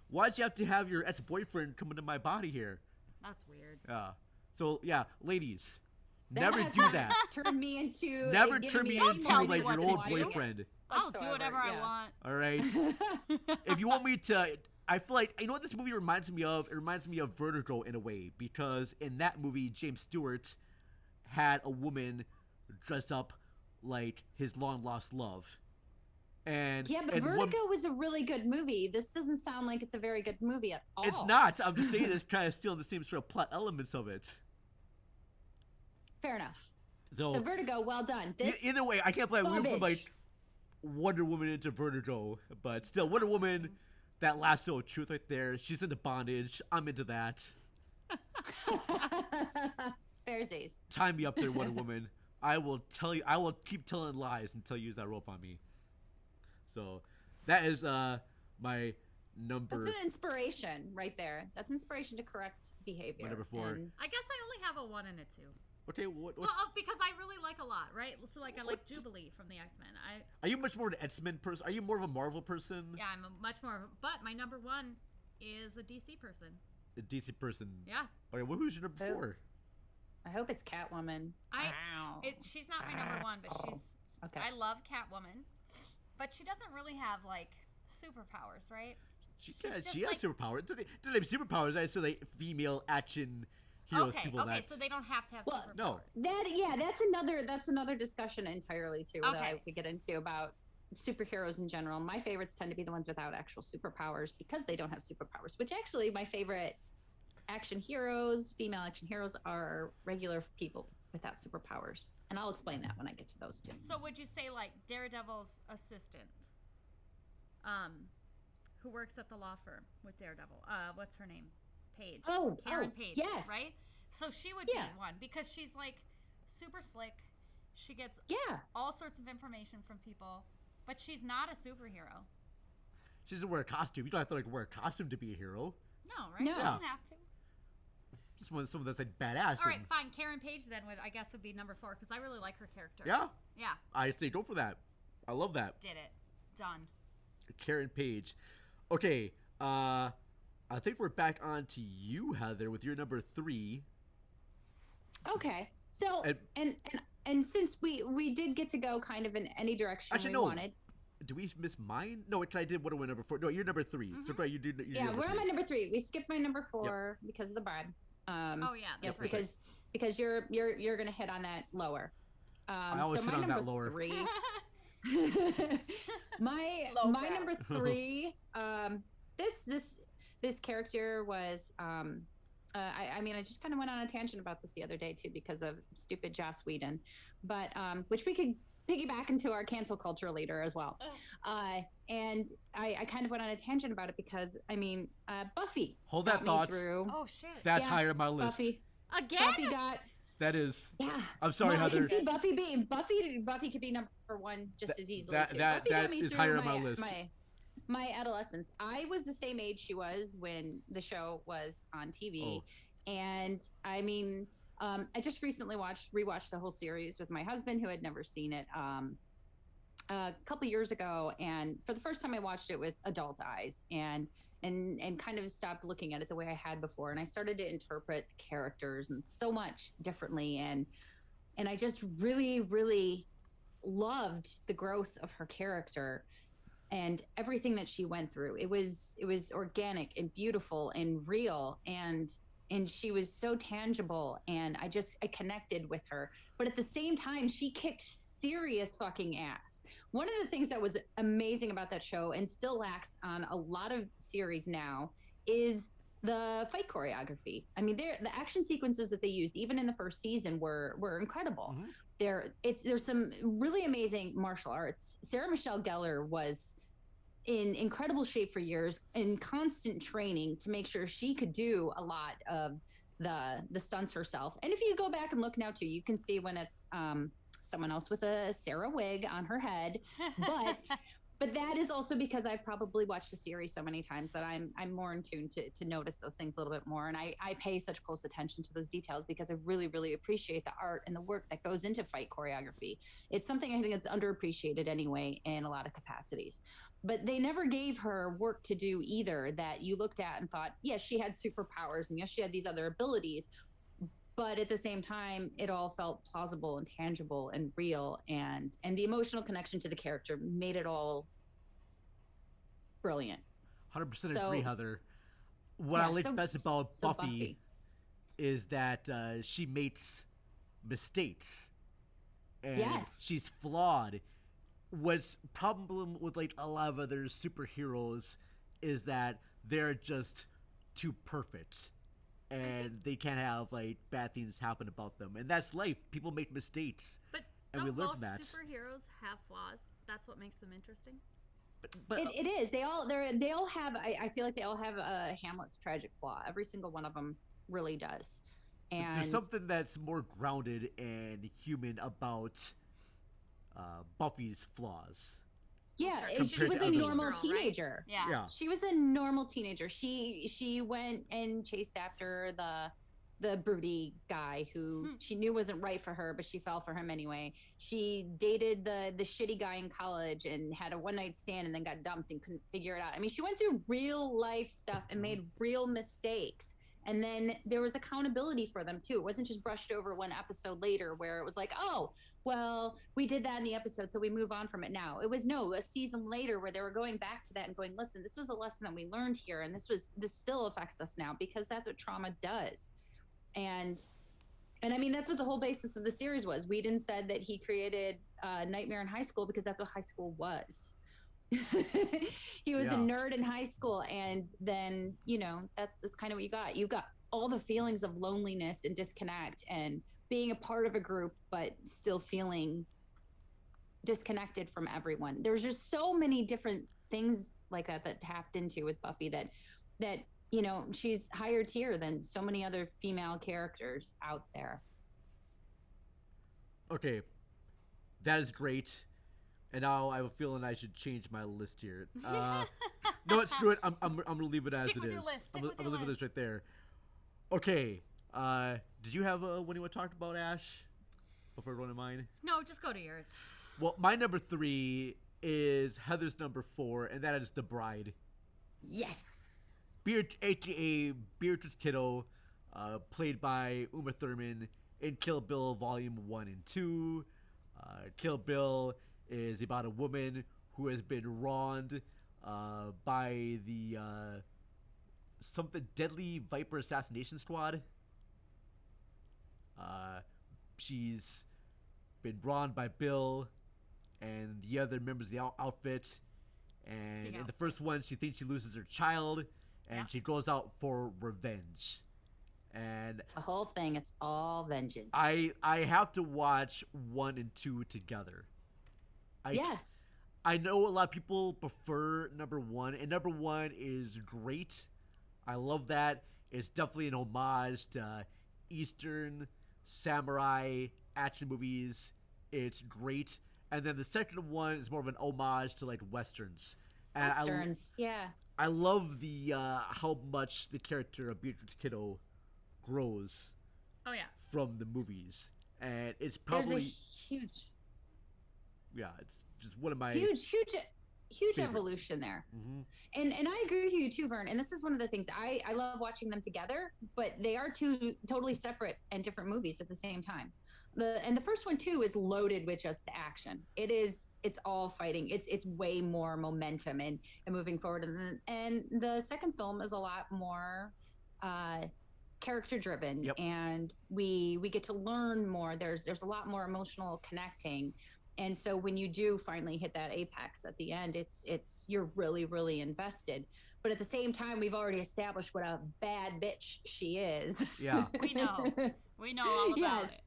Why'd you have to have your ex-boyfriend come into my body here? That's weird. Yeah. So yeah, ladies, never do that. Turn me into. Never giving turn me any into tell me like what your to old do. boyfriend. I'll do whatsoever, whatever I yeah. want. All right. If you want me to, I feel like you know what this movie reminds me of. It reminds me of Vertigo in a way because in that movie, James Stewart had a woman dress up like his long lost love. And Yeah, but and Vertigo was a really good movie. This doesn't sound like it's a very good movie at all. it's not. I'm just saying it's kind of stealing the same sort of plot elements of it. Fair enough. So, So Vertigo, well done. This either way, I can't believe we went from garbage. like Wonder Woman into Vertigo, but still, Wonder Woman, that lasso of truth right there. She's into bondage. I'm into that. Fairsies. Tie me up there, Wonder Woman. I will tell you. I will keep telling lies until you use that rope on me. So, that is my number. That's an inspiration right there. That's inspiration to correct behavior. My number 4. And I guess I only have a 1 and a 2. Okay, what Well, because I really like a lot, right? So like I like Jubilee from the X-Men. are you much more an X-Men person? Are you more of a Marvel person? Yeah, I'm a much more. But my number 1 is a DC person. A DC person. Yeah. Okay, well, who's your number Who? 4? I hope it's Catwoman. Wow. She's not my number 1, but she's. Okay. I love Catwoman, but she doesn't really have like superpowers, right? She just has like- superpowers. It's not even superpowers. I say like female action heroes. Okay. People Okay. that. So they don't have to have Well, superpowers. No. That's another discussion entirely too that I Okay. could get into about superheroes in general. My favorites tend to be the ones without actual superpowers because they don't have superpowers. Which actually, my favorite action heroes, female action heroes, are regular people without superpowers, and I'll explain that when I get to those two. So would you say like Daredevil's assistant, who works at the law firm with Daredevil? What's her name? Paige. Karen Page. yes, Right. So she would Yeah. be one because she's like super slick. She gets Yeah, all sorts of information from people, but she's not a superhero. She doesn't wear a costume. You don't have to like wear a costume to be a hero. No, right? No. You don't have to. Just want someone that's like badass. All right, and- fine. Karen Page then would I guess would be number 4 because I really like her character. Yeah, Yeah. I say go for that. I love that. Did it. Done. Karen Page. Okay, I think we're back on to you, Heather, with your number 3. okay. So And- and since we did get to go kind of in any direction Actually, we no. wanted. Do we miss mine? No, I did Wonder Woman number 4. No, you're number 3. So right, you do. Yeah, we're on my number 3. We skipped my number 4 because of the bribe. Oh yeah. Yes, That's right. because you're gonna hit on that lower. I always so hit my on that number lower. 3. my Lowbrow. number 3. This character was. I mean, I just kind of went on a tangent about this the other day too because of stupid Joss Whedon, but which we could piggyback into our cancel culture later as well. And I kind of went on a tangent about it because I mean, Buffy. Hold got that me thought. through. Oh shit. That's Yeah, higher on my list. Buffy. Again? Buffy got. That is. Yeah. I'm sorry, Well, I Heather. can see Buffy could be number 1 just as easily. that- too. that- Buffy got that me is through higher on my list. My adolescence. I was the same age she was when the show was on TV, Oh. and I mean, I just recently rewatched the whole series with my husband who had never seen it a couple years ago, and for the first time I watched it with adult eyes and kind of stopped looking at it the way I had before, and I started to interpret the characters and so much differently, and I just really, really loved the growth of her character and everything that she went through. It was organic and beautiful and real, and she was so tangible, and I connected with her. But at the same time, she kicked serious fucking ass. One of the things that was amazing about that show and still lacks on a lot of series now is the fight choreography. I mean, the action sequences that they used, even in the first season, were incredible. Mhm. There's some really amazing martial arts. Sarah Michelle Gellar was in incredible shape for years, in constant training to make sure she could do a lot of the stunts herself. And if you go back and look now too, you can see when it's someone else with a Sarah wig on her head. But that is also because I've probably watched the series so many times that I'm more in tune to notice those things a little bit more. And I pay such close attention to those details because I really, really appreciate the art and the work that goes into fight choreography. It's something I think that's underappreciated anyway in a lot of capacities. But they never gave her work to do either that you looked at and thought, yes, she had superpowers and yes, she had these other abilities. But at the same time, it all felt plausible and tangible and real, and the emotional connection to the character made it all brilliant. 100% agree, Heather. What I like best about Buffy is that she makes mistakes, and she's flawed. What's problem with like a lot of other superheroes is that they're just too perfect. And they can't have like bad things happen about them, and that's life. People make mistakes, and we learn from that. Superheroes have flaws. That's what makes them interesting. But it is. They all have. I feel like they all have a Hamlet's tragic flaw. Every single one of them really does. And there's something that's more grounded and human about Buffy's flaws. Yeah, she was a normal teenager. Right? Yeah, she was a normal teenager. She went and chased after the broody guy who she knew wasn't right for her, but she fell for him anyway. She dated the shitty guy in college and had a one night stand and then got dumped and couldn't figure it out. I mean, she went through real life stuff and made real mistakes. And then there was accountability for them too. It wasn't just brushed over one episode later where it was like, oh, well, we did that in the episode, so we move on from it now. It was a season later where they were going back to that and going, listen, this was a lesson that we learned here, and this still affects us now because that's what trauma does. And I mean, that's what the whole basis of the series was. Whedon said that he created Nightmare in High School because that's what high school was. He was a nerd in high school, and then that's kind of what you got. You got all the feelings of loneliness and disconnect and being a part of a group but still feeling disconnected from everyone. There's just so many different things like that tapped into with Buffy that she's higher tier than so many other female characters out there. Okay, that is great. And now I have a feeling I should change my list here. No, screw it. I'm gonna leave it as it is. I'm gonna leave this right there. Okay. Did you have one you want to talk about, Ash? Before going to mine? No, just go to yours. Well, my number 3 is Heather's number 4, and that is The Bride. Yes. AKA Beatrice Kiddo, played by Uma Thurman in Kill Bill Volume 1 and 2. Kill Bill is about a woman who has been wronged by the something Deadly Viper Assassination Squad. She's been wronged by Bill and the other members of the outfit. And in the first one, she thinks she loses her child, and she goes out for revenge. And it's the whole thing. It's all vengeance. I have to watch 1 and 2 together. Yes. I know a lot of people prefer number 1, and number 1 is great. I love that. It's definitely an homage to Eastern samurai action movies. It's great. And then the second one is more of an homage to like westerns. And westerns, yeah. I love the how much the character of Beatrice Kiddo grows. Oh yeah. From the movies, and it's probably there's a huge. Yeah, it's just one of my huge evolution there. Mm-hmm. And I agree with you too, Vern. And this is one of the things I love watching them together, but they are two totally separate and different movies at the same time. The first one too is loaded with just the action. It's all fighting. It's way more momentum and moving forward. And the second film is a lot more character driven, and we get to learn more. There's a lot more emotional connecting. And so when you do finally hit that apex at the end, it's you're really, really invested. But at the same time, we've already established what a bad bitch she is. Yeah. We know all about it.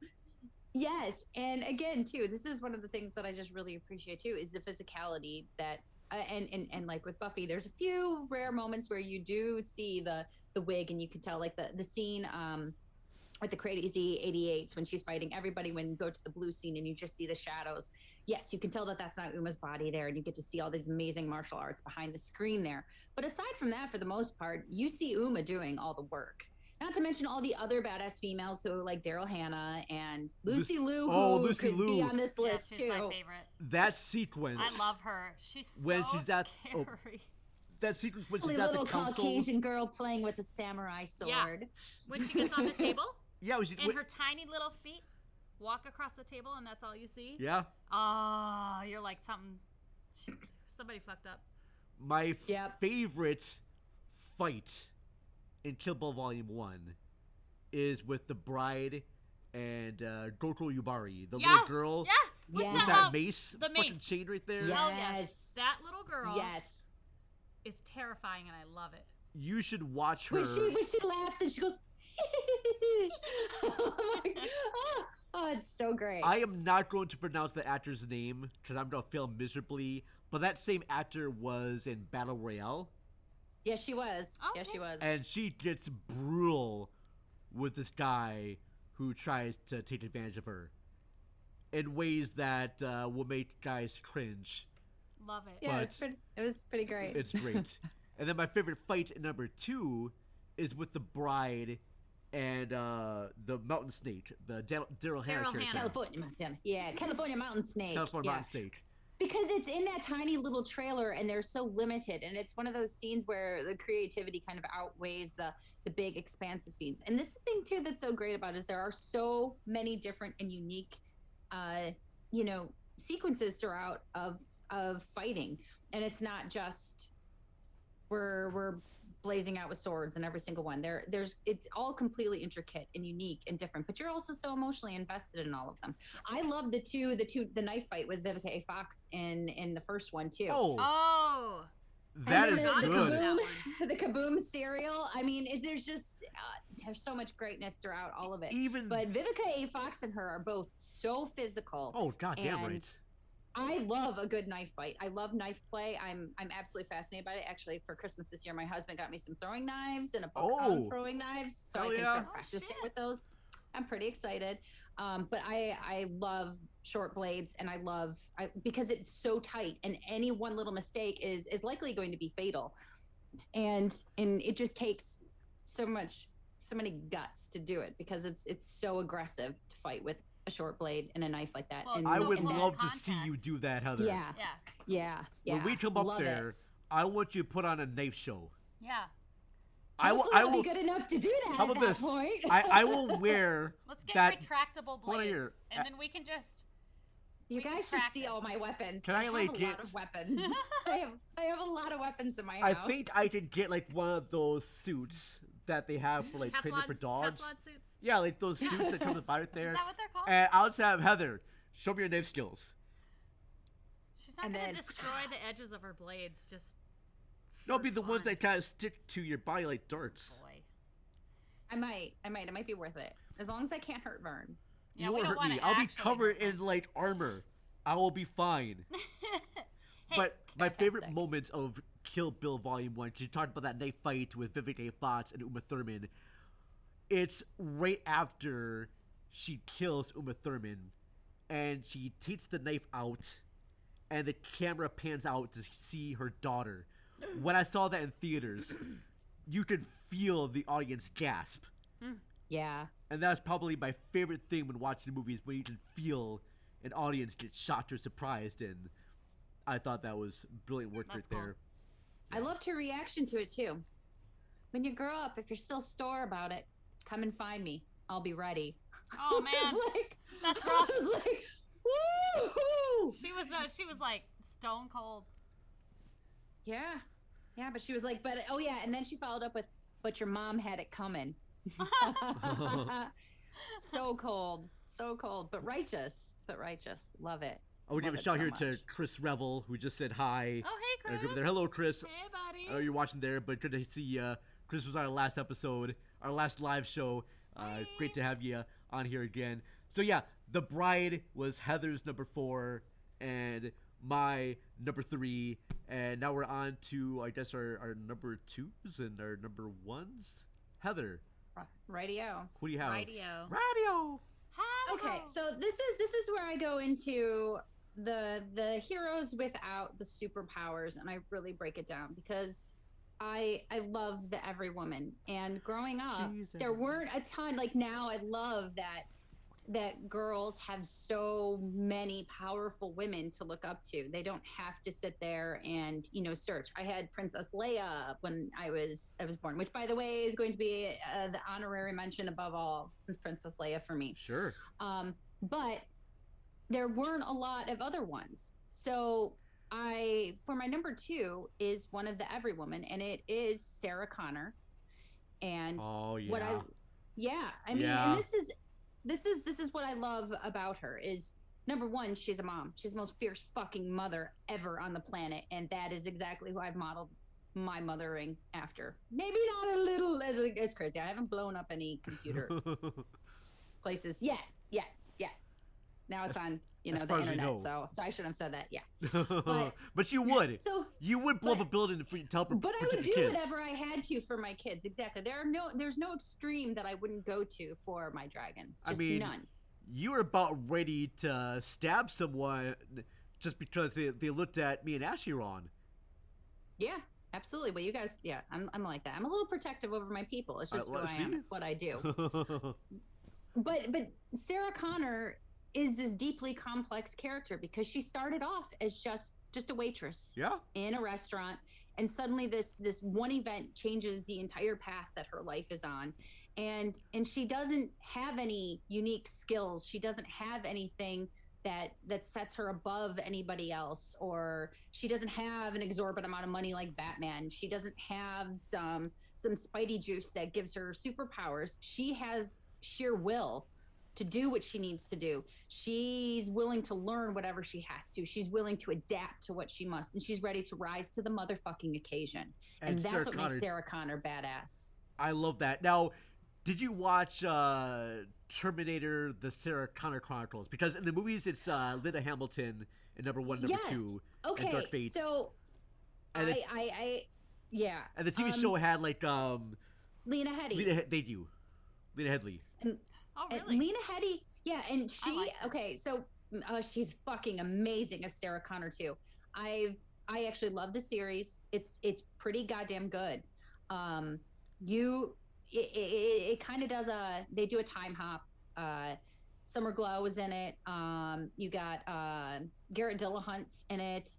Yes. And again, too, this is one of the things that I just really appreciate, too, is the physicality that and like with Buffy, there's a few rare moments where you do see the wig, and you can tell like the scene with the crazy 88s when she's fighting everybody, when you go to the blue scene and you just see the shadows. Yes, you can tell that that's not Uma's body there, and you get to see all these amazing martial arts behind the screen there. But aside from that, for the most part, you see Uma doing all the work. Not to mention all the other badass females who like Daryl Hannah and Lucy Liu, who Lucy could Liu. be on this Yeah, list she's too. my favorite. That sequence. I love her. She's so When she's at- oh, scary. That sequence when Only she's at the little council. Caucasian girl playing with a samurai sword. Yeah. When she gets on the table Yeah, and her tiny little feet walk across the table, and that's all you see. yeah. Oh, you're like somebody fucked up. My Yep. favorite fight in Kill Bill Volume 1 is with the bride and Goko Yubari, the Yeah, little girl Yeah. What Yes. the with hell? that mace, The fucking mace. chain right there. Yeah. Hell yes. Yes. That little girl Yes. is terrifying, and I love it. You should watch her. When she laughs and she goes, oh, my God. Oh, it's so great. I am not going to pronounce the actor's name because I'm going to fail miserably, but that same actor was in Battle Royale, Yes, she was. Yes, Okay. she was. and she gets brutal with this guy who tries to take advantage of her in ways that will make guys cringe. Love it. Yeah, but- it was pretty great. It's great. And then my favorite fight in number 2 is with the bride and the mountain snake, the Daryl Hannah Daryl character. Hannah. California Mountain. Yeah, California Mountain Snake. California yeah. Mountain Snake. Because it's in that tiny little trailer and they're so limited, and it's one of those scenes where the creativity kind of outweighs the big expansive scenes. And that's the thing too that's so great about it, is there are so many different and unique sequences throughout of fighting, and it's not just we're blazing out with swords in every single one. It's all completely intricate and unique and different, but you're also so emotionally invested in all of them. I love the knife fight with Vivica A. Fox in the first one too. Oh, That And is then the good. Kaboom, the Kaboom cereal. I mean, there's so much greatness throughout all of it. Even But Vivica A. Fox and her are both so physical. oh goddamn and right. I love a good knife fight. I love knife play. I'm absolutely fascinated by it. Actually, for Christmas this year, my husband got me some throwing knives and a book on throwing knives, so Hell I can yeah. start Oh, practicing shit. with those. I'm pretty excited. But I love short blades, and I love because it's so tight, and any one little mistake is likely going to be fatal, and it just takes so many guts to do it, because it's so aggressive to fight with a short blade and a knife like that. Well, and, I so would and close love that- to see you contact. do that, Heather. Yeah, yeah, yeah. When we come up Love it. there, I want you to put on a knife show. yeah. I will. Hopefully I I'll will. be good enough to do that. How at about that this? Point. I will wear Let's get that. retractable Hold on blades, here. and then we can just. You we can guys should see practice. all my weapons. Can I, have like, a get- lot of weapons? I have a lot of weapons in my I house. think I could get like one of those suits that they have for like training for dogs. Teflon suits. Yeah, like those suits that come with right Is there. that what they're called? And I'll just have Heather show me your knife skills. She's not and gonna then- destroy the edges of her blades. Just. They'll for be the ones fun. that kind of stick to your body like darts. Boy. I might. It might be worth it, as long as I can't hurt Vern. Yeah, you we won't don't hurt wanna me. I'll be actually covered hurt in like armor. I will be fine. Hey, But my favorite fantastic. moment of Kill Bill Volume 1, you talked about that knife fight with Vivica A. Fox and Uma Thurman. It's right after she kills Uma Thurman, and she takes the knife out, and the camera pans out to see her daughter. When I saw that in theaters, you could feel the audience gasp. Yeah. And that's probably my favorite thing when watching movies, when you can feel an audience get shocked or surprised, and I thought that was brilliant work That's right cool. there. I loved her reaction to it too. When you grow up, if you're still sore about it, come and find me. I'll be ready. Oh, man. I was like, That's I rough. was like, woo! She was like stone cold. Yeah. Yeah, but she was like, but oh yeah, and then she followed up with, but your mom had it coming. So cold. So cold. But righteous. Love it. I would give a Love it shout so here to much. Chris Revel, who just said hi. Oh, hey, Group Chris. there. Hello, Chris. Hey, buddy. I know you're watching there, but good to see Chris was on our last episode, our last live show. Great to have you on here again. So yeah, The Bride was Heather's number 4, and my number 3, and now we're on to, I guess, our number 2s and our number 1s. Heather, Radio. who do you have? Radio. Radio. Okay, so this is where I go into the heroes without the superpowers, and I really break it down because I love the every woman, and growing up there weren't a ton. Like now, I love that girls have so many powerful women to look up to. They don't have to sit there and search. I had Princess Leia when I was born, which by the way is going to be the honorary mention above all is Princess Leia for me. Sure. But there weren't a lot of other ones. So for my number 2 is one of the every woman, and it is Sarah Connor. And I mean, and this is what I love about her is, number 1, she's a mom. She's the most fierce fucking mother ever on the planet, and that is exactly who I've modeled my mothering after. Maybe not a little as crazy. I haven't blown up any computer places yet. Now it's on the internet, so I shouldn't have said that. Yeah, but you would. So you would blow up a building to help But I would do kids. whatever I had to for my kids. Exactly. There's no extreme that I wouldn't go to for my dragons. Just none. You were about ready to stab someone just because they looked at me and Ashley wrong. Yeah, absolutely. Well, you guys, I'm like that. I'm a little protective over my people. It's just who I am. It's what I do. But Sarah Connor is this deeply complex character because she started off as just a waitress in a restaurant, and suddenly this one event changes the entire path that her life is on, and she doesn't have any unique skills. She doesn't have anything that sets her above anybody else, or she doesn't have an exorbitant amount of money like Batman. She doesn't have some spidey juice that gives her superpowers. She has sheer will to do what she needs to do. She's willing to learn whatever she has to. She's willing to adapt to what she must, and she's ready to rise to the motherfucking occasion. And that's what makes Sarah Connor badass. I love that. Now, did you watch Terminator: The Sarah Connor Chronicles? Because in the movies, it's Linda Hamilton in number 1, number 2, and Dark Fate. So and yeah. And the TV show had like Lena Headey. Lena Headey. Oh, really? And Lena Headey, yeah, and she like she's fucking amazing as Sarah Connor too. I actually love the series. It's pretty goddamn good. It kind of does they do a time hop. Summer Glau is in it. You got Garrett Dillahunt's in it.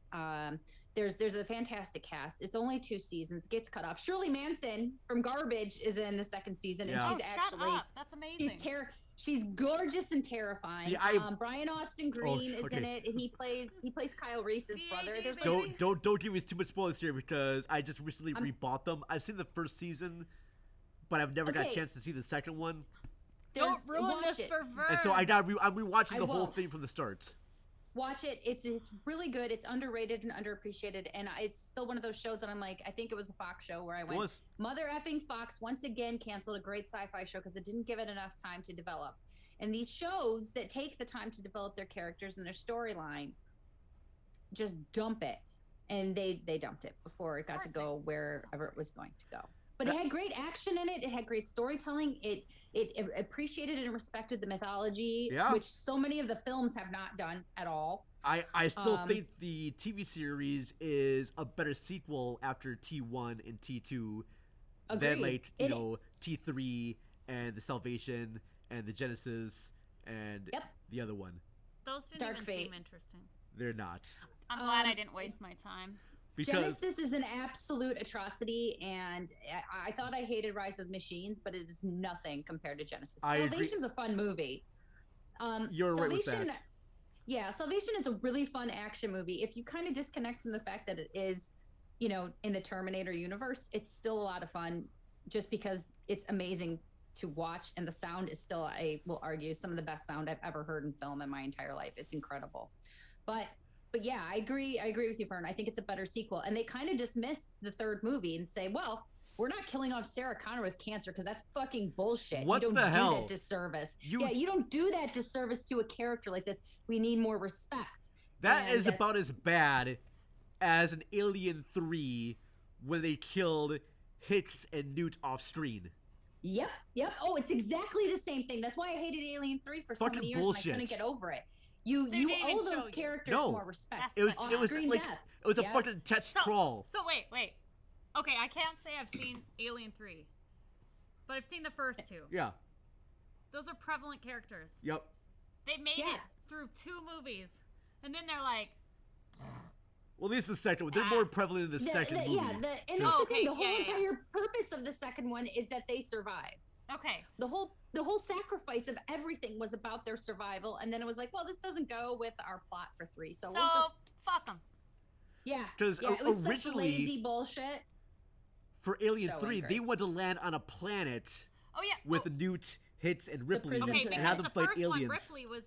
There's a fantastic cast. It's only 2 seasons. It gets cut off. Shirley Manson from Garbage is in the 2nd season, and she's actually shut up. That's amazing. She's gorgeous and terrifying. See, Brian Austin Green is in it, and he plays Kyle Reese's brother. Don't give me too much spoilers here because I just recently rebought them. I've seen the first season, but I've never got a chance to see the second one. Don't ruin this for Vern. And so I'm rewatching the whole thing from the start. Watch it. It's really good. It's underrated and underappreciated, and it's still one of those shows that I'm like, I think it was a Fox show where I went, mother effing Fox once again canceled a great sci-fi show because it didn't give it enough time to develop. And these shows that take the time to develop their characters and their storyline just dump it, and they dumped it before it got to go wherever it was going to go. But it had great action in it. It had great storytelling. It appreciated and respected the mythology, which so many of the films have not done at all. I still think the TV series is a better sequel after T1 and T2 than like T3 and the Salvation and the Genesis and the other one. Those didn't seem interesting. They're not. I'm glad I didn't waste my time. Genesis is an absolute atrocity, and I thought I hated Rise of the Machines, but it is nothing compared to Genesis. Salvation's a fun movie. You're right with that. Yeah, Salvation is a really fun action movie. If you kind of disconnect from the fact that it is, in the Terminator universe, it's still a lot of fun just because it's amazing to watch, and the sound is still, I will argue, some of the best sound I've ever heard in film in my entire life. It's incredible. But yeah, I agree with you, Fern. I think it's a better sequel. And they kind of dismissed the 3rd movie and say, well, we're not killing off Sarah Connor with cancer because that's fucking bullshit. What you don't the hell? do that disservice. You don't do that disservice to a character like this. We need more respect. That And is about as bad as an Alien 3 when they killed Hicks and Newt off screen. Yep. Oh, it's exactly the same thing. That's why I hated Alien 3 for so Fucking many years bullshit. and I couldn't get over it. You didn't owe even show those you. characters No. more respect. It was Off-screen like deaths. it was a Yep. fucking test crawl. So wait. Okay, I can't say I've seen Alien 3, but I've seen the first two. Yeah. Those are prevalent characters. Yep. They made Yeah. it through 2 movies, and then they're like, Well, at least the second one. They're more prevalent in the second movie. Yeah, and that's Oh, the thing. The okay, whole yeah. entire purpose of the second one is that they survived. okay, The whole sacrifice of everything was about their survival, and then it was like, well, this doesn't go with our plot for 3, so we'll just fuck them. yeah. 'Cause it was such originally- lazy bullshit. For Alien So 3, angry. they wanted to land on a planet Oh yeah. with Newt, Hicks, and Ripley prison okay, and planet. have because them the fight first aliens. one,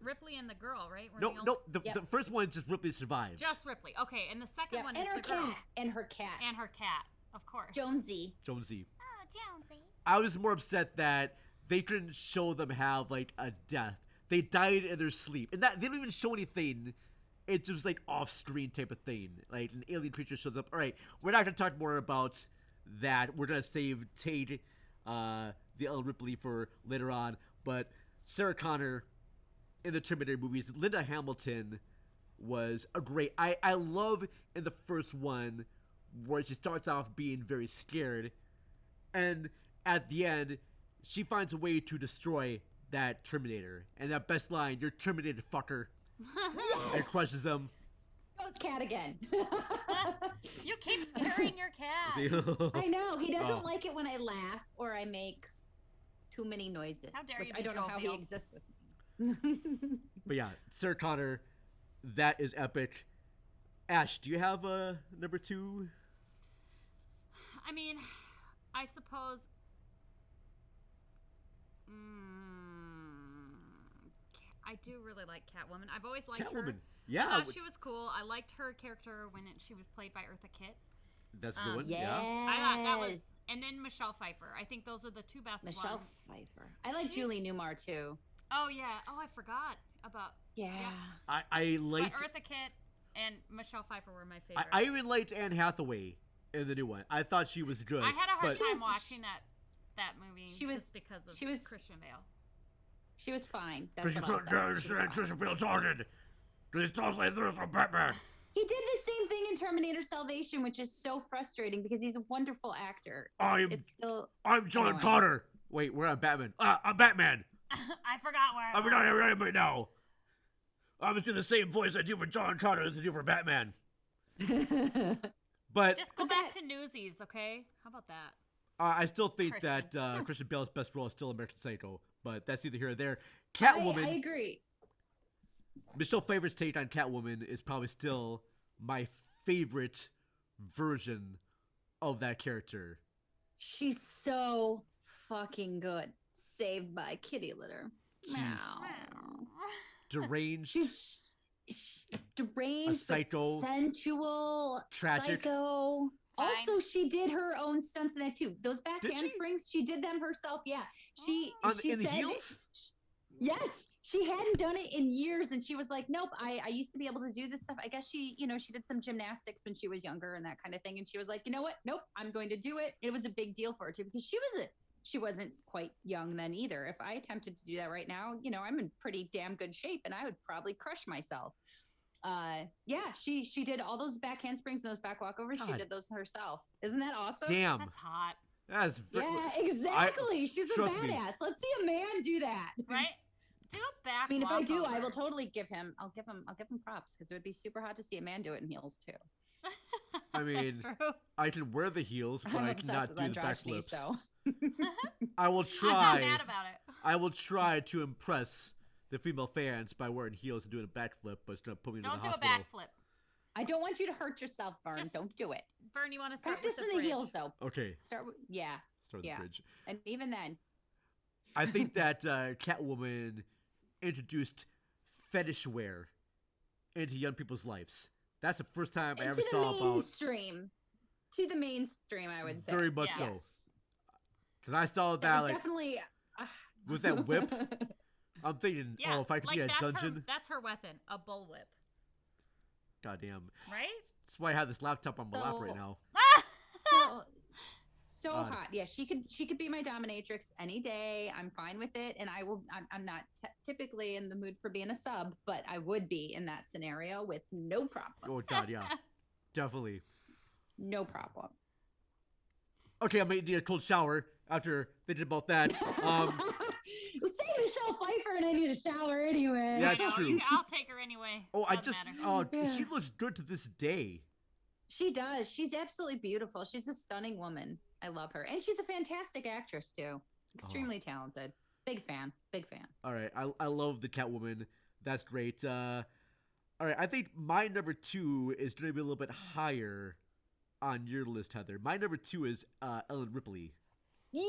Ripley and the girl, right? Were No, the only- no. The Yep. first one just Ripley survives. Just Ripley. Okay, and the second Yeah, one and is her the girl cat, and her cat, and her cat, of course. Jonesy. Jonesy. Oh, Jonesy. I was more upset that they couldn't show them have like a death. They died in their sleep, and that they don't even show anything. It's just like off-screen type of thing. Like an alien creature shows up. All right, we're not gonna talk more about that. We're gonna save Tate, the Ellen Ripley for later on. But Sarah Connor in the Terminator movies, Linda Hamilton was a great. I love in the first one where she starts off being very scared, and at the end she finds a way to destroy that Terminator. And that best line, "You're Terminated, fucker," and crushes them. Goes cat again. You keep scaring your cat. I know he doesn't Oh. like it when I laugh or I make too many noises, How dare which you I be don't know how he jovial. exists with me. But yeah, Sarah Connor, that is epic. Ash, do you have a number 2? I mean, I suppose. I do really like Catwoman. I've always liked her. Catwoman. I Yeah, thought she was cool. I liked her character when she was played by Eartha Kitt. that's a good one. Yes. Yeah. I thought that was, and then Michelle Pfeiffer. I think those are the 2 best Michelle ones. Pfeiffer. I like Julie Newmar too. Oh yeah. Oh, I forgot about. Yeah. I But liked. Eartha Kitt and Michelle Pfeiffer were my favorite. I even liked Anne Hathaway in the new one. I thought she was good. I had a hard but time watching that movie. She was- just because of she was- Christian Bale. She was fine. That's Christian what I'll say. She was fine. Bale talking. Because he talks like this from Batman. He did the same thing in Terminator Salvation, which is so frustrating because he's a wonderful actor. It's still I'm John Anyway. Connor. Wait, we're on Batman. I'm Batman. I forgot where. I'm not right now. I'm just doing the same voice I do for John Connor as I do for Batman. But Just go back to Newsies, okay? How about that? I still think Christian. that Christian Bale's best role is still American Psycho. But that's either here or there. I Catwoman. agree. Michelle Pfeiffer's take on Catwoman is probably still my favorite version of that character. She's so fucking good. Saved by kitty litter. Meow. Deranged. She's deranged, A psycho. but sensual, Tragic. psycho. Fine. Also, she did her own stunts in that too. Those back Did she? handsprings, she did them herself. Yeah, she In the said, heels? yes, she hadn't done it in years, and she was like, "Nope, I used to be able to do this stuff." I guess she did some gymnastics when she was younger and that kind of thing, and she was like, "You know what? Nope, I'm going to do it." It was a big deal for her too because she wasn't quite young then either. If I attempted to do that right now, I'm in pretty damn good shape, and I would probably crush myself. Yeah, she did all those back handsprings and those back walkovers. She God. did those herself. Isn't that awesome? Damn. That's hot, That's Yeah, exactly. She's a trust me. badass. Let's see a man do that. right? Do a back. I mean, if I do, I walkover. will totally give him. I'll give him props because it would be super hot to see a man do it in heels too. I mean, That's true. I can wear the heels, but I'm I obsessed cannot with do the androgyny, backflips. so I will I'm not try. mad about it. I will try to impress the female fans by wearing heels and doing a backflip, but it's gonna put me in Don't the do a hospital. backflip. I don't want you to hurt yourself, Vern. Just- Don't do it. Vern, you want to start Practice with in the bridge. heels though. Okay, Start with yeah, start with Yeah. the bridge. and even then, I think that Catwoman introduced fetish wear into young people's lives. That's the first time I and ever to the saw about. mainstream. To the mainstream, I would say. Very much Yeah. so. Yes. Because I saw That that was like definitely with that whip. I'm thinking, Yeah, oh, if I could like be a that's dungeon. that's her weapon, a bullwhip. Goddamn. Right? That's why I have this laptop on my lap right So- now. So hot. Yeah, she could be my dominatrix any day. I'm fine with it, and I will. I'm not typically in the mood for being a sub, but I would be in that scenario with no problem. Oh God, yeah, definitely. No problem. Okay, I'm gonna need a cold shower after thinking about that. Say Michelle Pfeiffer, and I need a shower anyway. Yeah, I it's know, true. I'll take her anyway. Oh, I Doesn't just matter. Yeah. she looks good to this day. She does. She's absolutely beautiful. She's a stunning woman. I love her, and she's a fantastic actress too. Extremely talented. Big fan. Big fan. All right, I love the Catwoman. That's great. All right, I think my number 2 is going to be a little bit higher on your list, Heather. My number 2 is Ellen Ripley. Yay!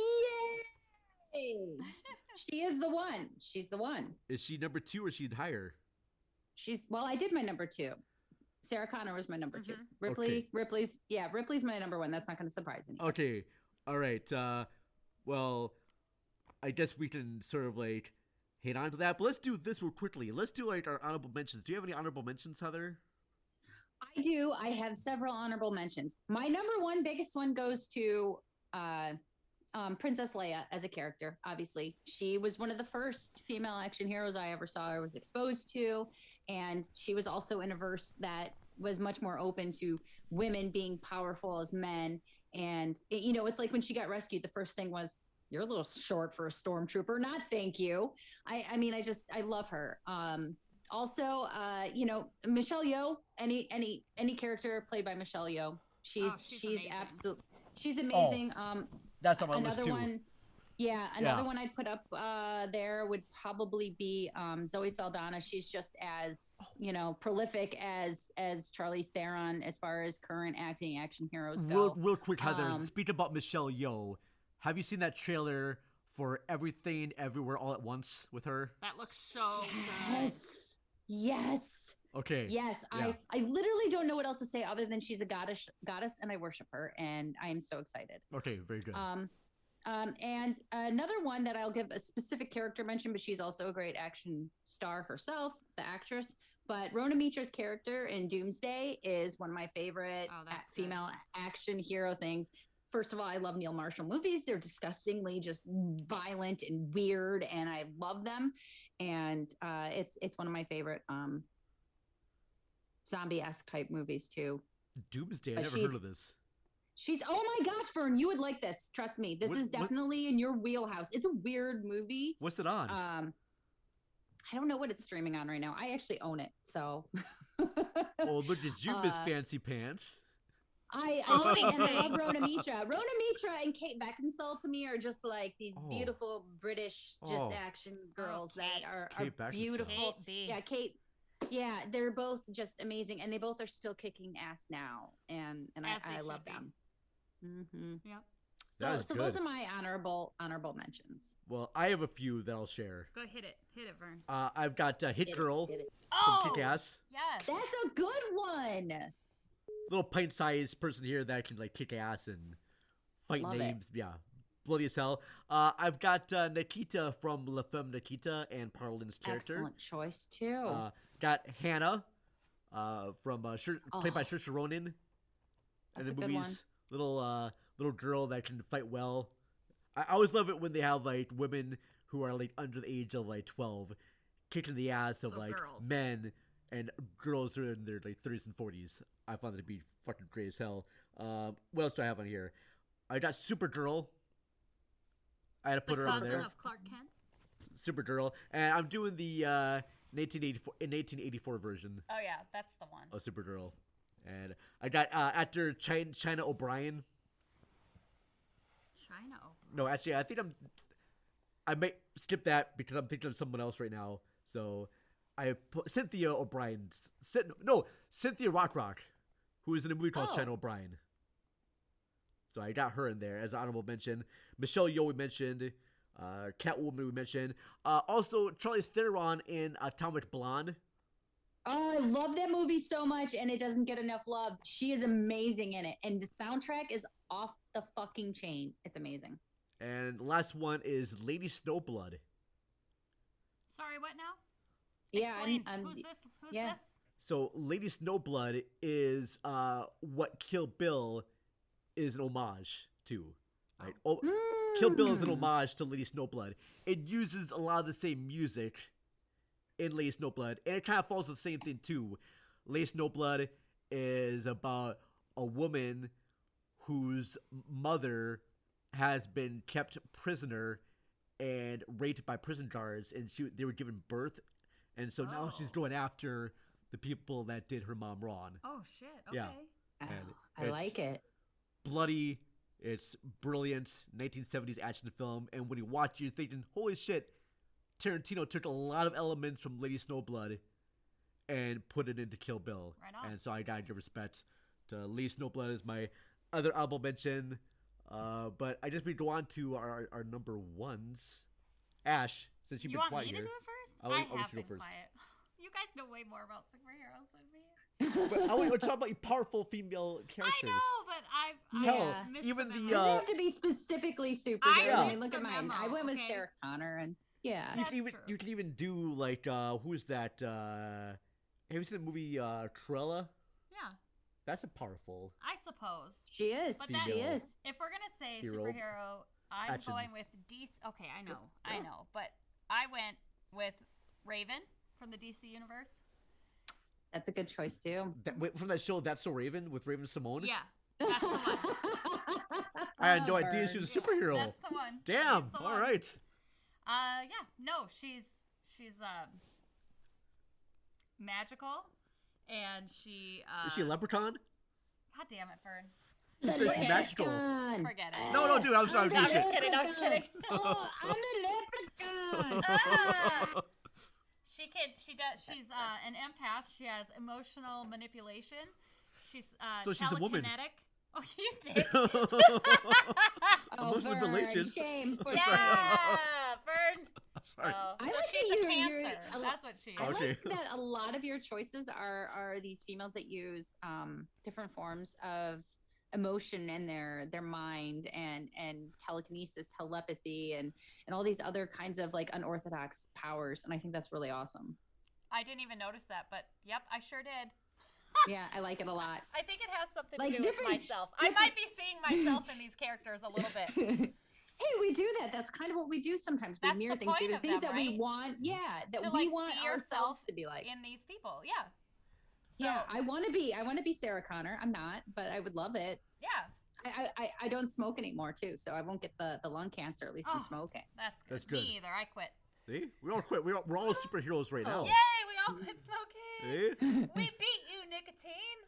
She is the one. She's the one. Is she number 2 or is she higher? Well, I did my number 2. Sarah Connor was my number 2. Okay. Ripley's my number 1. That's not going to surprise anyone. Okay, all right. Well, I guess we can sort of like hit on to that, but let's do this real quickly. Let's do like our honorable mentions. Do you have any honorable mentions, Heather? I do. I have several honorable mentions. My number 1 biggest one goes to Princess Leia as a character. Obviously, she was one of the first female action heroes I ever saw or was exposed to, and she was also in a verse that was much more open to women being powerful as men. And it's like when she got rescued, the first thing was, "You're a little short for a stormtrooper." Not thank you. I love her. Also, Michelle Yeoh, any character played by Michelle Yeoh, she's amazing. absolutely, she's amazing. That's on my Another list too. one, another one I'd put up there would probably be Zoe Saldana. She's just as prolific as Charlize Theron as far as current acting action heroes go. Real quick, Heather. Speak about Michelle Yeoh. Have you seen that trailer for Everything Everywhere All at Once with her? That looks so Yes. Okay. Yes. Yeah. I literally don't know what else to say other than she's a goddess, and I worship her, and I am so excited. Okay, very good. And another one that I'll give a specific character mention, but she's also a great action star herself, the actress. But Rona Mitra's character in Doomsday is one of my favorite that's female action hero things. First of all, I love Neil Marshall movies. They're disgustingly just violent and weird, and I love them. And it's one of my favorite zombie-esque type movies too. Doomsday, I but never heard of this. Oh my gosh, Vern, you would like this. Trust me. This is definitely in your wheelhouse. It's a weird movie. What's it on? I don't know what it's streaming on right now. I actually own it, so. Oh, look at you, Miss Fancy Pants. I love it, and I love Rona Mitra. Rona Mitra and Kate Beckinsale to me are just like these beautiful British action girls that are beautiful. Kate. Yeah, they're both just amazing, and they both are still kicking ass now, and I love them. Mm-hmm. Yep. So those are my honorable mentions. Well, I have a few that I'll share. Go hit it, Vern. I've got Hit Girl Oh, from Kick-Ass. yes. That's a good one. Little pint-sized person here that can like kick ass and fight Love names. It. Yeah, bloody as hell. I've got Nikita from La Femme Nikita and Parlin's character. Excellent choice too. Got Hannah from played by Saoirse Ronan in the movies. Little girl that can fight well. I always love it when they have like women who are like under the age of like 12 kicking the ass of like girls. Men and girls who are in their like 30s and 40s. I found it to be fucking great as hell. What else do I have on here? I got Supergirl. I had to put her on there. Of Clark Kent. Supergirl, and I'm doing the 1984 version. Oh yeah, that's the one. Of Supergirl, and I got actor China O'Brien. China. No, actually, I think I might skip that because I'm thinking of someone else right now. So I put Cynthia O'Brien. Cynthia Rock, who is in a movie called China O'Brien. So I got her in there as an honorable mention. Michelle Yeoh we mentioned. Catwoman we mentioned. Also, Charlize Theron in Atomic Blonde. Oh, I love that movie so much, and it doesn't get enough love. She is amazing in it, and the soundtrack is off the fucking chain. It's amazing. And the last one is Lady Snowblood. Sorry, what now? Yeah, Explain. I'm Who's this? Who's yeah. this? So Lady Snowblood is what Kill Bill is an homage to. Right? Oh, Kill Bill is an homage to Lady Snowblood. It uses a lot of the same music in Lady Snowblood, and it kind of follows the same thing too. Lady Snowblood is about a woman whose mother has been kept prisoner and raped by prison guards, and they were given birth, and so now she's going after the people that did her mom wrong. Oh shit! Okay. Yeah. Oh, And I like it. Bloody, it's brilliant 1970s action film, and when you watch it, you're thinking, holy shit, Tarantino took a lot of elements from Lady Snowblood and put it into Kill Bill. Right on. And so I gotta give respect to Lady Snowblood is my other honorable mention. But I just we go on to our number ones. Ash, since you've You been want quiet me to here. do it first? I want have you to been go first. quiet. You guys know way more about superheroes than me. But I want to talk about your powerful female characters. I know, but I Hell, missed even the the, memo. Doesn't have to be specifically superheroes. I I missed mean, look the at mine. I memo, went with okay? Sarah Connor, and yeah. You That's can even true. you can even do like who's that? Have you seen the movie Cruella? Yeah, That's a powerful. I suppose. She is. But She that- is. If we're gonna say Hero. superhero, I'm Action. going with DC. Okay, I know, Yeah. I know, but I went with Raven from the DC universe. That's a good choice too. Wait, from that show, That's So Raven with Raven Simone. Yeah, that's the one. I had no Oh, idea she burn. was a superhero. That's the one. Damn. She's the All one. right. Yeah. No, she's magical, and she. Is she a leprechaun? God damn it, Fern. You said she's magical. Leprechaun. Forget it. No, dude, I'm sorry. I'm I'm the shit. kidding, I was kidding. Oh, I'm the leprechaun. Ah! She's an empath. She has emotional manipulation. She's So she's a woman. telekinetic. Oh, you did. Oh, Emotional Vern, manipulation. shame for Yeah, Fern. I'm sorry. Oh, I so like she's that a you're- cancer. a lo- That's what she is. I Okay. like that a lot of your choices are these females that use different forms of emotion in their mind and telekinesis, telepathy, and all these other kinds of like unorthodox powers. And I think that's really awesome. I didn't even notice that, but yep, I sure did. Yeah, I like it a lot. I think it has something Like to do with different- myself. I might be seeing myself in these characters a little bit. Hey, we do that. That's kind of what we do sometimes. We That's mirror the things, do point the of things them, that we right? want. Yeah, that To, we like, want see ourselves yourself to be like. In these people, yeah. So, Yeah, I want to be Sarah Connor. I'm not, but I would love it. yeah, I don't smoke anymore too, so I won't get the lung cancer at least from Oh. smoking. that's good. That's good. Me either. I quit. See, we all quit. We're all superheroes right now. Oh. Yay, we all quit smoking. Eh? We beat you, nicotine.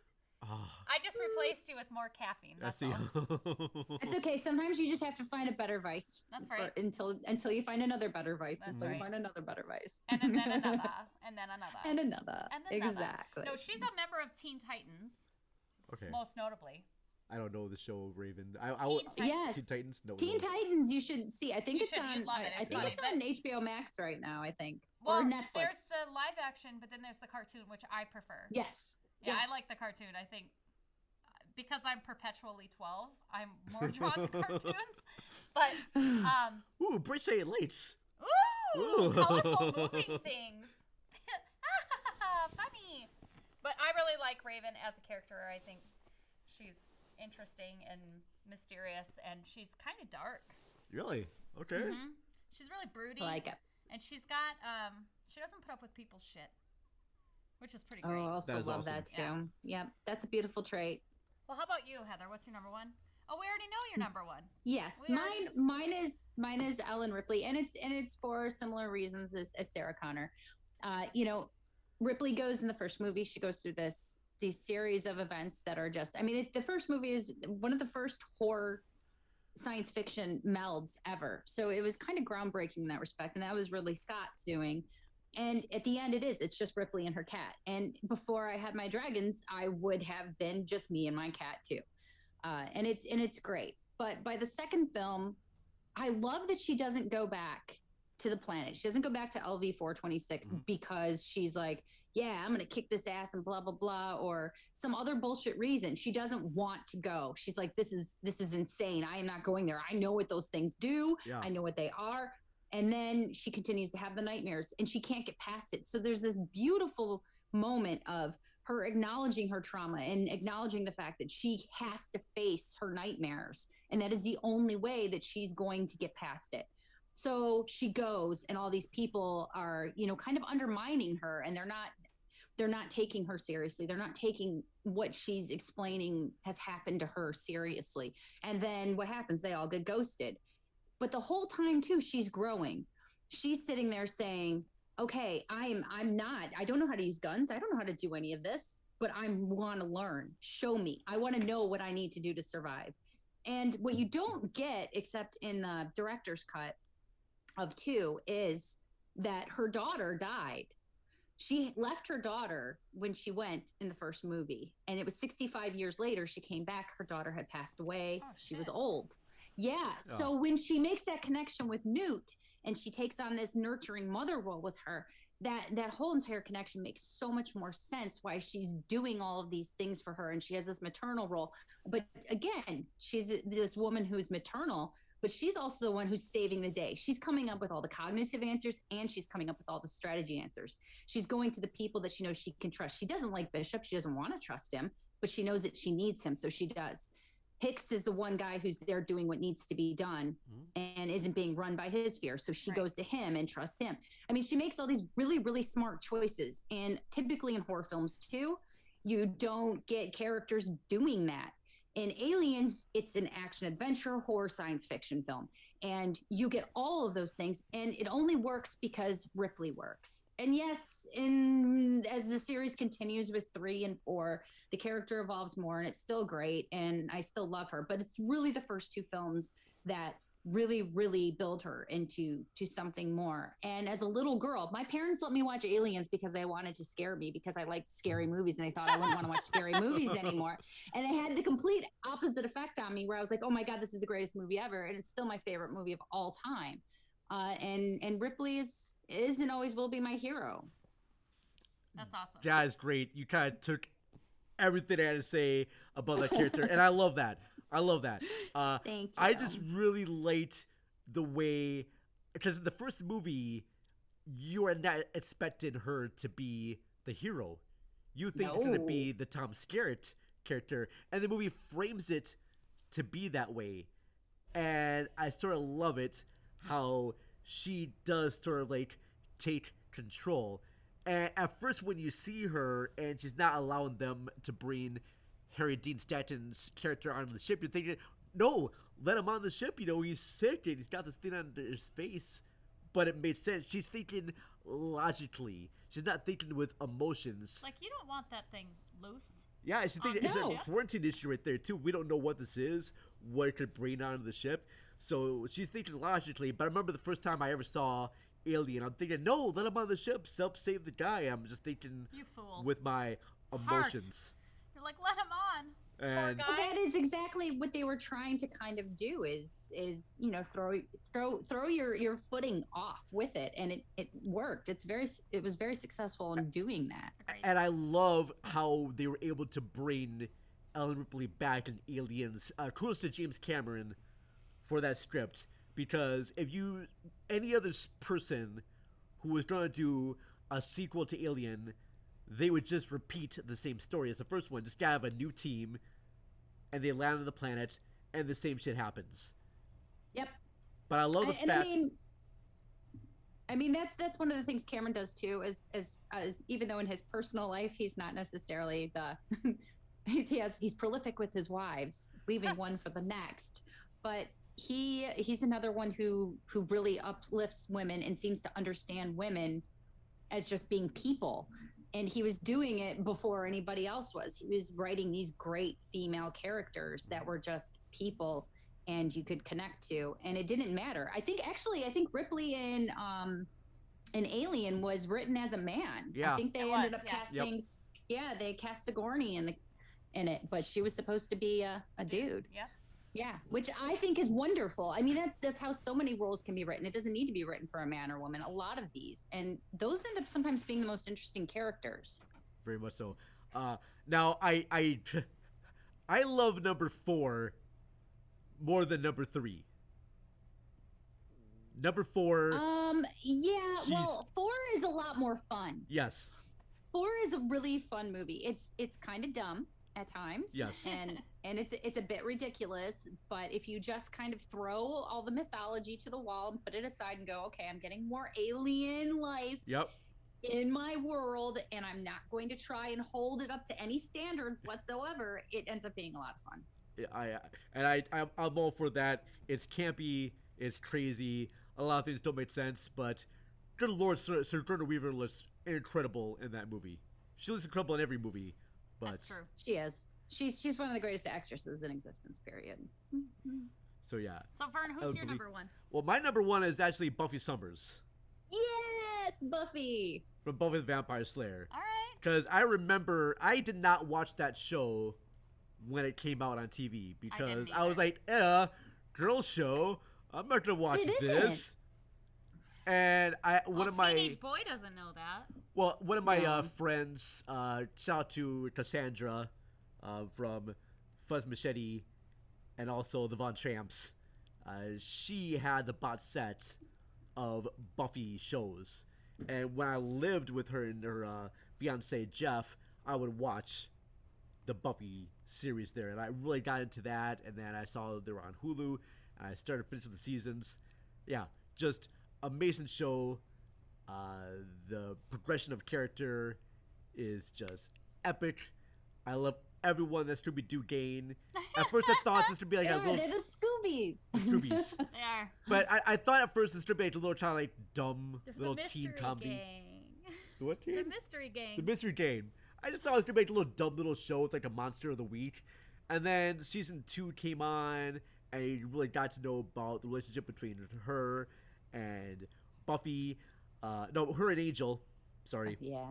Ah, I just replaced you with more caffeine. I That's see. all. It's okay. Sometimes you just have to find a better vice. That's for- right. Until you find another better vice. That's Until right. you find another better vice. And then another. And then another. And another. And another. Exactly. No, she's a member of Teen Titans, Okay. most notably. I don't know the show Raven. Teen Titans. Yes. Teen Titans. No. Teen Titans, you should see. I think You it's should. on. You'd love it. I It's think funny. it's on HBO Max right now. I think Well, or Netflix. there's the live action, but then there's the cartoon, which I prefer. Yes. Yeah, I Yes. like the cartoon. I think because I'm perpetually 12, I'm more drawn to cartoons. But Ooh, British lights. ooh, Ooh. colorful moving things. Funny. But I really like Raven as a character. I think she's interesting and mysterious, and she's kind of dark. Really? Okay. Mhm. She's really broody. I like it. And she's got she doesn't put up with people's shit, which is pretty Oh, great. I also That is love awesome. that too. Yeah. Yep, that's a beautiful trait. Well, how about you, Heather? What's your number one? Oh, we already know your number one. Yes, We already- mine is Ellen Ripley, and it's for similar reasons as Sarah Connor. You know, Ripley goes in the first movie. She goes through these series of events that are just. I mean, the first movie is one of the first horror science fiction melds ever. So it was kind of groundbreaking in that respect, and that was Ridley Scott's doing. And at the end, it's just Ripley and her cat. And before I had my dragons, I would have been just me and my cat too. And it's great. But by the second film, I love that she doesn't go back to the planet. She doesn't go back to LV 426 because she's like, yeah, I'm gonna kick this ass and blah blah blah, or some other bullshit reason. She doesn't want to go. She's like, this is insane. I am not going there. I know what those things do. Yeah. I know what they are. And then she continues to have the nightmares and she can't get past it. So there's this beautiful moment of her acknowledging her trauma and acknowledging the fact that she has to face her nightmares. And that is the only way that she's going to get past it. So she goes, and all these people are, kind of undermining her, and they're not taking her seriously. They're not taking what she's explaining has happened to her seriously. And then what happens? They all get ghosted. But the whole time too, she's growing. She's sitting there saying, okay, I don't know how to use guns. I don't know how to do any of this, but I want to learn. Show me. I want to know what I need to do to survive. And what you don't get, except in the director's cut of 2, is that her daughter died. She left her daughter when she went in the first movie, and it was 65 years later she came back. Her daughter had passed away. She was old. Yeah. Oh. So when she makes that connection with Newt and she takes on this nurturing mother role with her, that whole entire connection makes so much more sense why she's doing all of these things for her, and she has this maternal role. But again, she's this woman who's maternal, but she's also the one who's saving the day. She's coming up with all the cognitive answers, and she's coming up with all the strategy answers. She's going to the people that she knows she can trust. She doesn't like Bishop. She doesn't want to trust him, but she knows that she needs him, so she does. Hicks is the one guy who's there doing what needs to be done and isn't being run by his fear. So she goes to him and trusts him. I mean, she makes all these really, really smart choices. And typically in horror films too, you don't get characters doing that. In Aliens, it's an action adventure, horror, science fiction film. And you get all of those things. And it only works because Ripley works. And yes, as the series continues with 3 and 4, the character evolves more, and it's still great, and I still love her. But it's really the first 2 films that really, really build her into something more. And as a little girl, my parents let me watch Aliens because they wanted to scare me, because I liked scary movies, and they thought I wouldn't want to watch scary movies anymore. And it had the complete opposite effect on me, where I was like, oh my God, this is the greatest movie ever. And it's still my favorite movie of all time. And Ripley is and always will be my hero. That's awesome. That is great. You kind of took everything I had to say about that character, and I love that. Thank you. I just really liked the way, because in the first movie, you are not expecting her to be the hero. You think it's going to be the Tom Skerritt character, and the movie frames it to be that way. And I sort of love it, how she does sort of like take control. And at first, when you see her and she's not allowing them to bring Harry Dean Stanton's character onto the ship, you're thinking, no, let him on the ship. He's sick and he's got this thing under his face. But it made sense. She's thinking logically. She's not thinking with emotions. Like, you don't want that thing loose. Yeah, she's thinking it's a quarantine issue right there, too. We don't know what this is, what it could bring onto the ship. So she's thinking logically. But I remember the first time I ever saw Alien, I'm thinking, no, let him on the ship. Save the guy. I'm just thinking you fool. With my emotions. You're like, let him on. And poor guy. Well, that is exactly what they were trying to kind of do is throw your footing off with it, and it worked. It was very successful in doing that. And I love how they were able to bring Ellen Ripley back in Aliens. Kudos to James Cameron for that script, because if any other person who was going to do a sequel to Alien, they would just repeat the same story as the first one. Just have a new team, and they land on the planet, and the same shit happens. Yep. But I love the fact. I mean that's one of the things Cameron does too. As even though in his personal life he's not necessarily the he's prolific with his wives, leaving one for the next, but he's another one who really uplifts women and seems to understand women as just being people. And he was doing it before anybody else was. He was writing these great female characters that were just people and you could connect to, and it didn't matter. I think Ripley in Alien was written as a man. Yeah. I think they ended up casting. Yep. Yeah, they cast Sigourney in it, but she was supposed to be a dude. Yeah. Yeah, which I think is wonderful. I mean, that's how so many roles can be written. It doesn't need to be written for a man or woman. A lot of these, and those end up sometimes being the most interesting characters. Very much so. Now, I love number 4 more than number 3. Number 4. Yeah. Well, 4 is a lot more fun. Yes. 4 is a really fun movie. It's kind of dumb at times. Yes. And it's a bit ridiculous, but if you just kind of throw all the mythology to the wall and put it aside and go, okay, I'm getting more alien life Yep. in my world, and I'm not going to try and hold it up to any standards whatsoever, it ends up being a lot of fun. I'm all for that. It's campy, it's crazy. A lot of things don't make sense, but good Lord, Sigourney Weaver looks incredible in that movie. She looks incredible in every movie. But That's true. She is. She's one of the greatest actresses in existence, period. So yeah. So Vern, who's your number one? Well, my number one is actually Buffy Summers Yes, Buffy. from Buffy the Vampire Slayer. All right. Because I remember I did not watch that show when it came out on TV because I was like, girl show. I'm not gonna watch this. And one of my teenage boy doesn't know that. Well, one of my friends, shout out to Cassandra from Fuzz Machete and also the Von Tramps. She had the box set of Buffy shows. And when I lived with her and her fiance, Jeff, I would watch the Buffy series there. And I really got into that. And then I saw they were on Hulu. And I started finishing the seasons. Yeah, just amazing show. The progression of character is just epic. I love everyone that Scooby-Doo gang. At first I thought this would be like a little... They're the Scoobies. Scoobies. They are. But I thought at first this would be like a little kind of like dumb, The little mystery teen comedy. gang. The what team? The mystery gang. The mystery game. I just thought it was going to be like a little dumb little show with like a monster of the week. And then season 2 came on and you really got to know about the relationship between her and Buffy. No, her and Angel. Sorry. Yeah.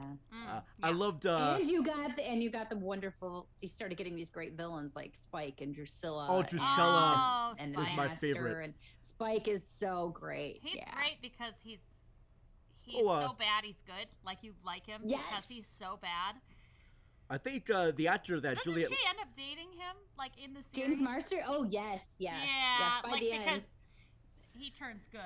I loved. And you got the wonderful. You started getting these great villains like Spike and Drusilla. Oh, Drusilla and was my favorite. And Spike is so great. He's yeah. great because he's so bad he's good. Like you like him because he's so bad. I think the actor that Doesn't Juliet. she end up dating him like in the series? James Marster. Oh yes. Yeah, by like the end. because he turns good.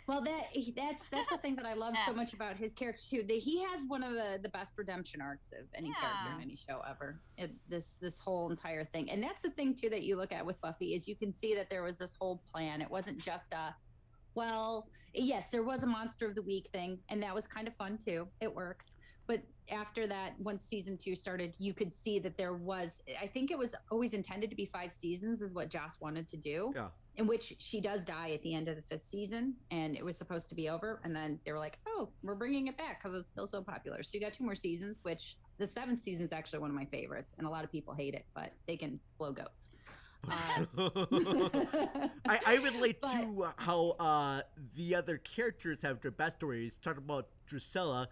Well, that's the thing that I love so much about his character too. That he has one of the best redemption arcs of any character in any show ever. This whole entire thing, and that's the thing too that you look at with Buffy is you can see that there was this whole plan. It wasn't just yes, there was a Monster of the Week thing, and that was kind of fun too. It works. But after that, once season 2 started, you could see that there was, I think it was always intended to be 5 seasons is what Joss wanted to do. Yeah. In which she does die at the end of the 5th season, and it was supposed to be over. And then they were like, oh, we're bringing it back because it's still so popular. So you got 2 more seasons, which the 7th season is actually one of my favorites. And a lot of people hate it, but they can blow goats. I relate to how the other characters have their backstories. Talking about Drusilla,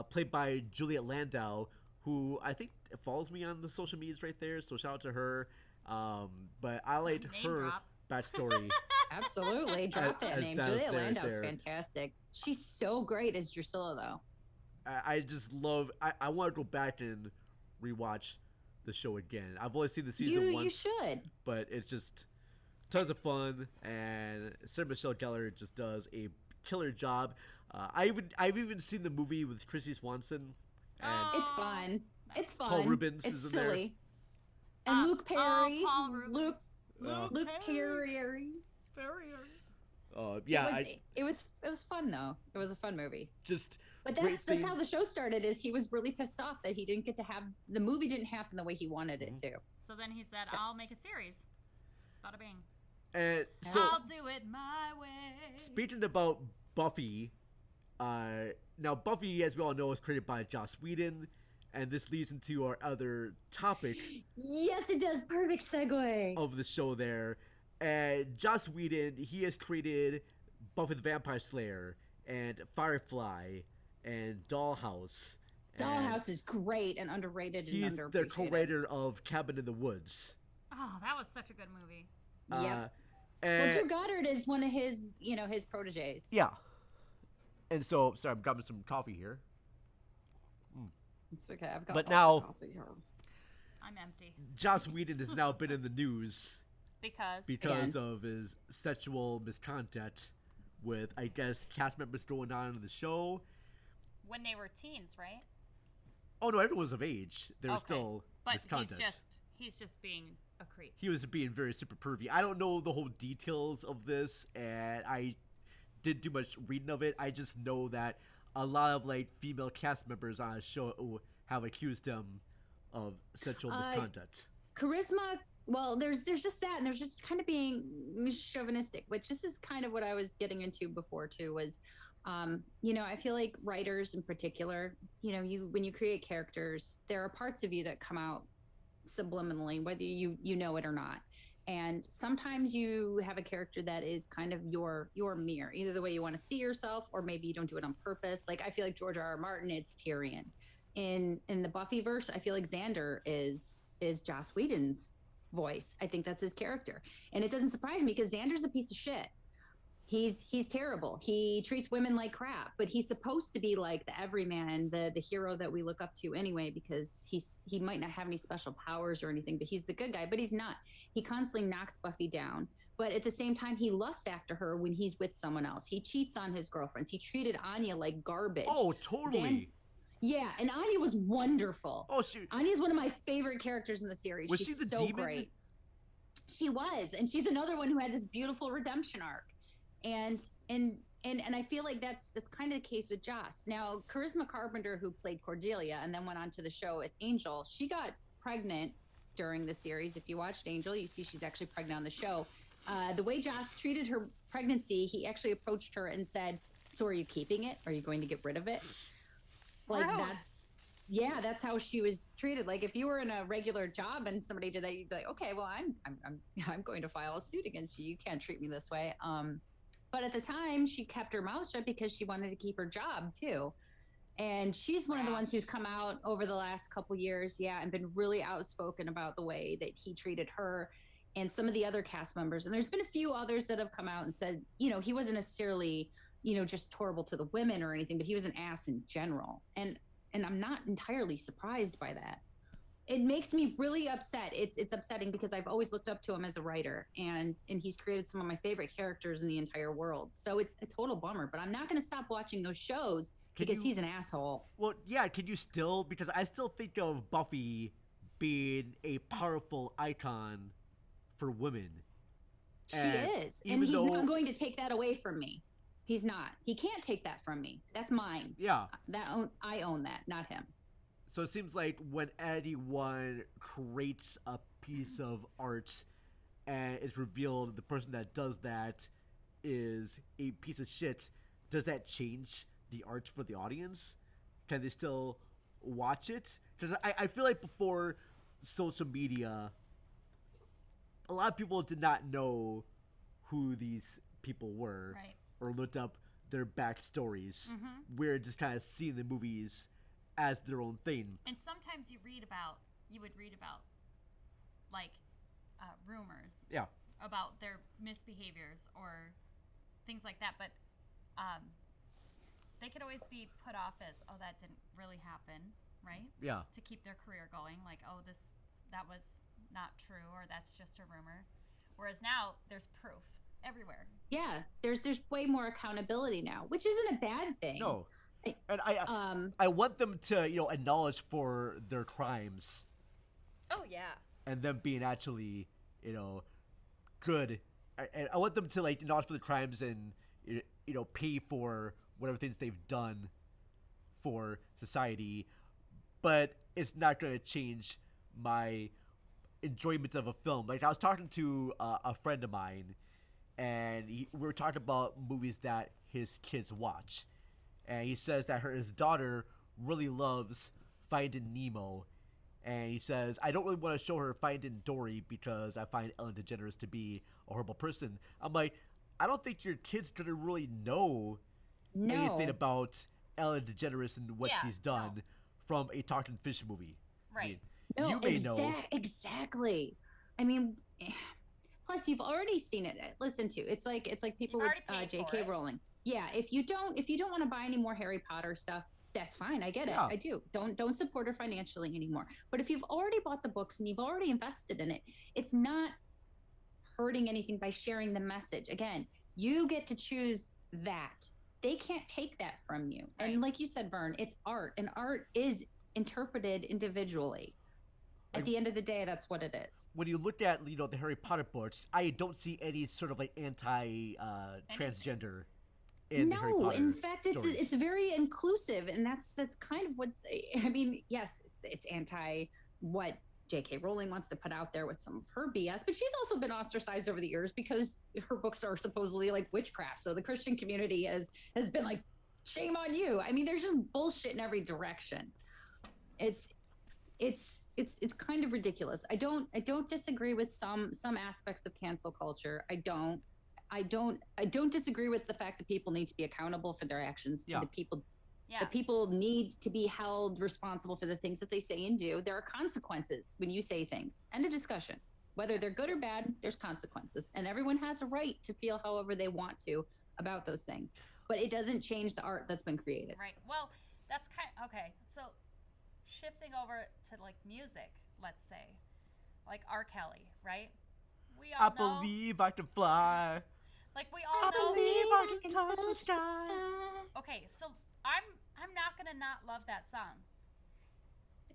played by Juliet Landau, who I think follows me on the social medias right there. So shout out to her. But I liked her backstory. Absolutely, drop that name. Juliet Landau's fantastic. She's so great as Drusilla, though. I just love. I want to go back and rewatch the show again. I've only seen the season once. You should. But it's just tons of fun, and Sarah Michelle Gellar just does a killer job. I've even seen the movie with Chrissy Swanson. And it's fun. It's fun. Paul Rubens it's is in silly. there. And Luke Perry. Paul Rubens. Luke Perry. Yeah, it was fun though. It was a fun movie. But that's how the show started. Is he was really pissed off that he didn't get to have the movie didn't happen the way he wanted it to. So then he said, "I'll make a series." Bada bing. And so I'll do it my way. Speaking about Buffy, now Buffy, as we all know, is created by Joss Whedon, and this leads into our other topic. Yes, it does. Perfect segue of the show there. And Joss Whedon, he has created Buffy the Vampire Slayer and Firefly and Dollhouse. Dollhouse is great and underrated and underappreciated. He's the co-writer of Cabin in the Woods. Oh, that was such a good movie. Yeah. Well, Drew Goddard is one of his, his proteges. Yeah. And so, sorry, I'm grabbing some coffee here. It's okay. I've got coffee here. I'm empty. Joss Whedon has now been in the news because of his sexual misconduct with, I guess, cast members going on in the show. When they were teens, right? Oh no, everyone was of age. There was Okay. still But misconduct. he's just being a creep. He was being very super pervy. I don't know the whole details of this, and I didn't do much reading of it. I just know that a lot of like female cast members on the show have accused him of sexual misconduct. Charisma. Well, there's just that, and there's just kind of being chauvinistic, which this is kind of what I was getting into before too. Was, I feel like writers in particular, when you create characters, there are parts of you that come out subliminally, whether you know it or not. And sometimes you have a character that is kind of your mirror, either the way you want to see yourself, or maybe you don't do it on purpose. Like I feel like George R.R. Martin, it's Tyrion. In the Buffyverse, I feel like Xander is Joss Whedon's voice. I think that's his character, and it doesn't surprise me because Xander's a piece of shit. He's terrible. He treats women like crap, but he's supposed to be like the everyman, the hero that we look up to anyway, because he might not have any special powers or anything, but he's the good guy. But he's not. He constantly knocks Buffy down, but at the same time, he lusts after her when he's with someone else. He cheats on his girlfriends. He treated Anya like garbage. Oh, totally. Yeah, and Anya was wonderful. Oh, Anya's one of my favorite characters in the series. Was she's she the so demon? great. She was, and she's another one who had this beautiful redemption arc. And I feel like that's kind of the case with Joss. Now, Charisma Carpenter, who played Cordelia and then went on to the show with Angel, she got pregnant during the series. If you watched Angel, you see she's actually pregnant on the show. The way Joss treated her pregnancy, he actually approached her and said, "So are you keeping it? Are you going to get rid of it?" Like Wow. that's how she was treated. Like if you were in a regular job and somebody did that, you'd be like, okay, well, I'm going to file a suit against you. You can't treat me this way. But at the time, she kept her mouth shut because she wanted to keep her job too. And she's one of the ones who's come out over the last couple years, and been really outspoken about the way that he treated her and some of the other cast members. And there's been a few others that have come out and said, he wasn't necessarily, just horrible to the women or anything, but he was an ass in general. And I'm not entirely surprised by that. It makes me really upset. It's upsetting because I've always looked up to him as a writer, and he's created some of my favorite characters in the entire world. So it's a total bummer, but I'm not going to stop watching those shows because he's an asshole. Well, yeah, can you still, because I still think of Buffy being a powerful icon for women. She is, and he's not going to take that away from me. He's not. He can't take that from me. That's mine. Yeah. I own that, not him. So it seems like when anyone creates a piece of art and it's revealed the person that does that is a piece of shit, does that change the art for the audience? Can they still watch it? Because I feel like before social media, a lot of people did not know who these people were, Right. or looked up their backstories. Mm-hmm. We're just kind of seeing the movies as their own thing. And sometimes you would read about like rumors about their misbehaviors or things like that, but they could always be put off as, oh, that didn't really happen, right? Yeah. To keep their career going, like, oh, that was not true, or that's just a rumor. Whereas now there's proof everywhere. Yeah, there's way more accountability now, which isn't a bad thing. No. And I want them to, acknowledge for their crimes Oh yeah. and them being actually, good. And I want them to, acknowledge for the crimes and, pay for whatever things they've done for society. But it's not going to change my enjoyment of a film. Like, I was talking to a friend of mine, and we were talking about movies that his kids watch. And he says that his daughter really loves Finding Nemo. And he says, I don't really want to show her Finding Dory because I find Ellen DeGeneres to be a horrible person. I'm like, I don't think your kid's going to really know anything about Ellen DeGeneres and what she's done from a talking fish movie. Right. I mean, you may know. Exactly. I mean, plus you've already seen it. Listen to it's like people with J.K. Rowling. Yeah, if you don't want to buy any more Harry Potter stuff, that's fine. I get it. I do. Don't support her financially anymore. But if you've already bought the books and you've already invested in it, it's not hurting anything by sharing the message. Again, you get to choose that. They can't take that from you. Right. And like you said, Vern, it's art, and art is interpreted individually. At the end of the day, that's what it is. When you look at the Harry Potter books, I don't see any sort of like transgender in the Harry Potter in fact, stories. it's very inclusive, and that's kind of what's. I mean, yes, it's anti what J.K. Rowling wants to put out there with some of her BS, but she's also been ostracized over the years because her books are supposedly like witchcraft. So the Christian community has been like, shame on you. I mean, there's just bullshit in every direction. It's kind of ridiculous. I don't disagree with some aspects of cancel culture. I don't disagree with the fact that people need to be accountable for their actions. Yeah. The people need to be held responsible for the things that they say and do. There are consequences when you say things. End of discussion. Whether they're good or bad, there's consequences. And everyone has a right to feel however they want to about those things. But it doesn't change the art that's been created. Right. Well, that's okay. So shifting over to like music, let's say, like R. Kelly, right? We all know. Believe I can fly. Like we all know. Believe I can touch the sky. Okay, so I'm not gonna not love that song,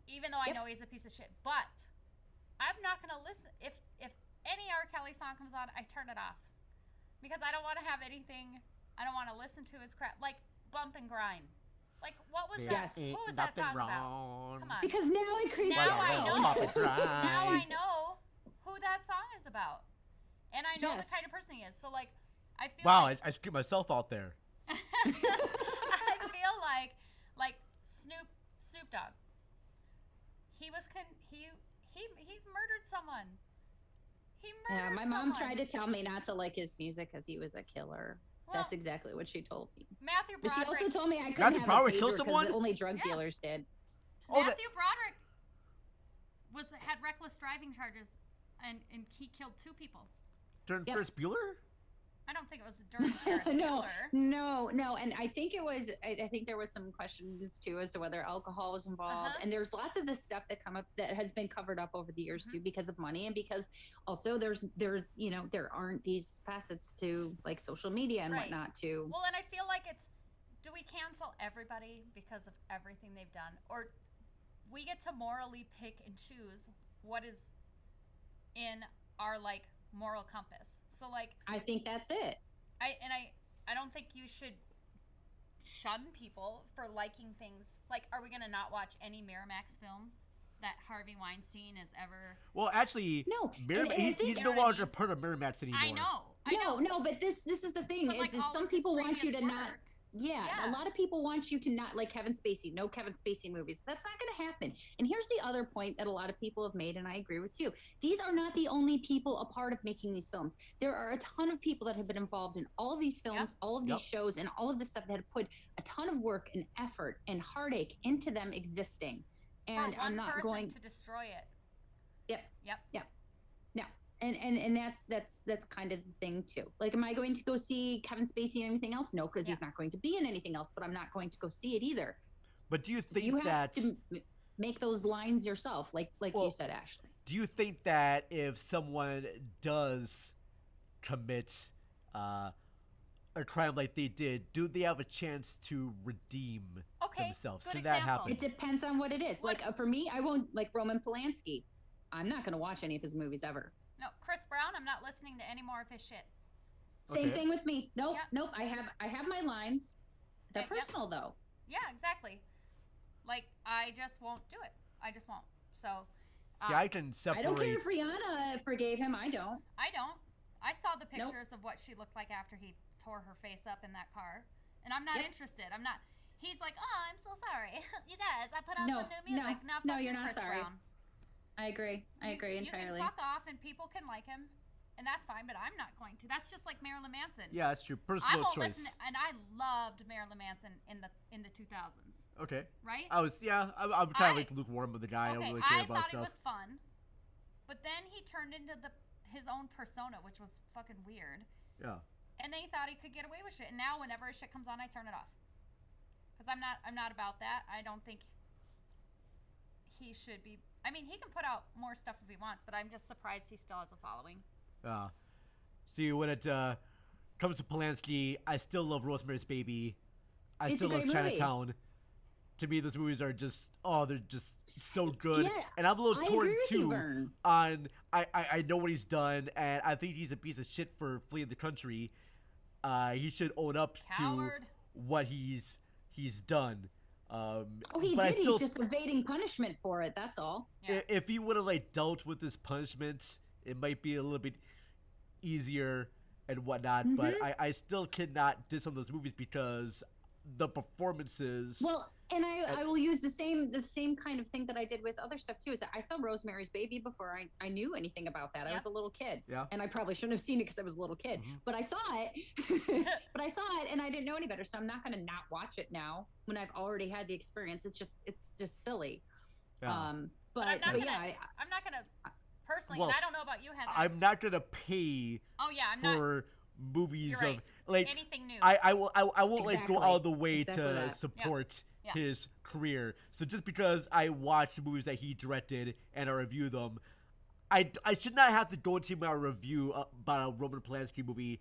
even though I know he's a piece of shit. But I'm not gonna listen if any R. Kelly song comes on, I turn it off because I don't want to have anything. I don't want to listen to his crap like Bump and Grind. Like what was that? Who was that song about? Come on. Because now it creates. Now I know who that song is about, and I know the kind of person he is. So like, I feel. Wow, like, I screwed myself out there. I feel like Snoop Dogg. He's murdered someone. My mom tried to tell me not to like his music because he was a killer. Well, that's exactly what she told me. Matthew Broderick. But she also told me I couldn't have a pager because only drug dealers did. Matthew Broderick had reckless driving charges, and he killed 2 people. During Ferris Bueller? I don't think it was during Ferris Bueller. No, and I think it was. I think there was some questions too as to whether alcohol was involved, and there's lots of this stuff that come up that has been covered up over the years too because of money and because also there's there aren't these facets to like social media and whatnot too. Well, and I feel like do we cancel everybody because of everything they've done, or we get to morally pick and choose what is in our like moral compass? So like I think that's it. I don't think you should shun people for liking things. Like, are we gonna not watch any Miramax film that Harvey Weinstein has ever? Well, actually, no. He's no longer part of Miramax anymore. I know. No, but this is the thing is some people want you to not. Yeah, a lot of people want you to not like Kevin Spacey. No Kevin Spacey movies. That's not going to happen. And here's the other point that a lot of people have made, and I agree with too. These are not the only people a part of making these films. There are a ton of people that have been involved in all of these films, all of these shows, and all of this stuff that have put a ton of work and effort and heartache into them existing. And I'm not going to destroy it. Yep. No. And that's kind of the thing too. Like, am I going to go see Kevin Spacey and anything else? No, because he's not going to be in anything else. But I'm not going to go see it either. But do you think you have to make those lines yourself, like you said, Ashley? Do you think that if someone does commit a crime like they did, do they have a chance to redeem themselves? Can that happen? It depends on what it is. Like for me, I won't like Roman Polanski. I'm not going to watch any of his movies ever. No, Chris Brown, I'm not listening to any more of his shit. Same thing with me. Nope. I have my lines. They're personal though. Yeah, exactly. Like I just won't do it. I just won't. So see, I can separate. I don't care if Rihanna forgave him. I don't. I saw the pictures of what she looked like after he tore her face up in that car, and I'm not interested. I'm not. He's like, oh, I'm so sorry, you guys. I put out some new music. No, you're not Chris sorry. Brown. I agree entirely. You can fuck off, and people can like him, and that's fine. But I'm not going to. That's just like Marilyn Manson. Yeah, that's true. Personal choice. And I loved Marilyn Manson in the 2000s. Okay. Right. I'm kind of like lukewarm with the guy. I don't really care about stuff. I thought it was fun, but then he turned into his own persona, which was fucking weird. Yeah. And then he thought he could get away with shit, and now whenever his shit comes on, I turn it off. Because I'm not about that. I don't think he should be. I mean, he can put out more stuff if he wants, but I'm just surprised he still has a following. See, when it comes to Polanski, I still love Rosemary's Baby. I still love Chinatown. to me, those movies are just they're just so good. Yeah, And I'm a little torn too Vern. on I know what he's done, and I think he's a piece of shit for fleeing the country. He should own up Coward. to what he's done. He but did. He's just evading punishment for it. That's all. Yeah. If he would have like dealt with this punishment, it might be a little bit easier and whatnot. Mm-hmm. But I still cannot diss on those movies because the performances. Well, and I will use the same kind of thing that I did with other stuff too. Is that I saw Rosemary's Baby before I knew anything about that. I was a little kid, and I probably shouldn't have seen it because I was a little kid. But I saw it, and I didn't know any better. So I'm not going to not watch it now when I've already had the experience. It's just silly. Yeah. I'm not gonna personally. Well, I don't know about you, Heather. I'm not gonna pay. I'm not. For movies You're right. of like anything new. I won't like go Exactly. out of the way Exactly to that. support Yeah. his career. So just because I watch movies that he directed and I review them, I should not have to go into my review about a Roman Polanski movie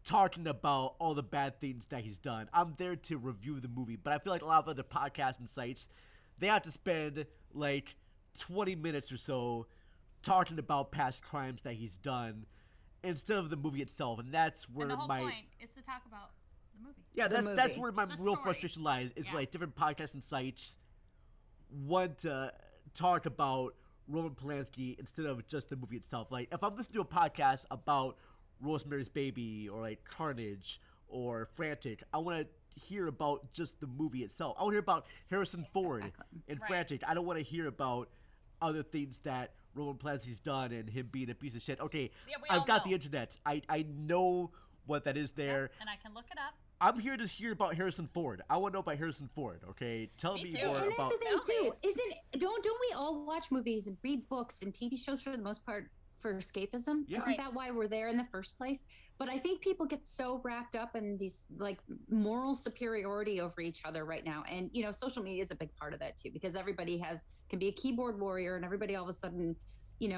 talking about all the bad things that he's done. I'm there to review the movie, but I feel like a lot of other podcasts and sites, they have to spend like 20 minutes or so talking about past crimes that he's done instead of the movie itself, and that's where and the whole my point is to talk about the movie. yeah, The that's movie. where my The real story. frustration lies. Is Yeah. like different podcasts and sites want to talk about Roman Polanski instead of just the movie itself. Like if I'm listening to a podcast about Rosemary's Baby or like Carnage or Frantic, I want to hear about just the movie itself. I want to hear about Harrison Ford in Right. Frantic. I don't want to hear about other things that Roman Polanski's done and him being a piece of shit. Okay, Yeah, we all I've got know. the internet. I know what that is there. And I can look it up. I'm here to hear about Harrison Ford. I want to know about Harrison Ford. Okay, tell Me me too. more And about. that's the thing Tell me. too. Don't we all watch movies and read books and TV shows for the most part for escapism? Yeah. Isn't Right. that why we're there in the first place? But I think people get so wrapped up in these like moral superiority over each other right now. And social media is a big part of that too, because everybody can be a keyboard warrior and everybody all of a sudden,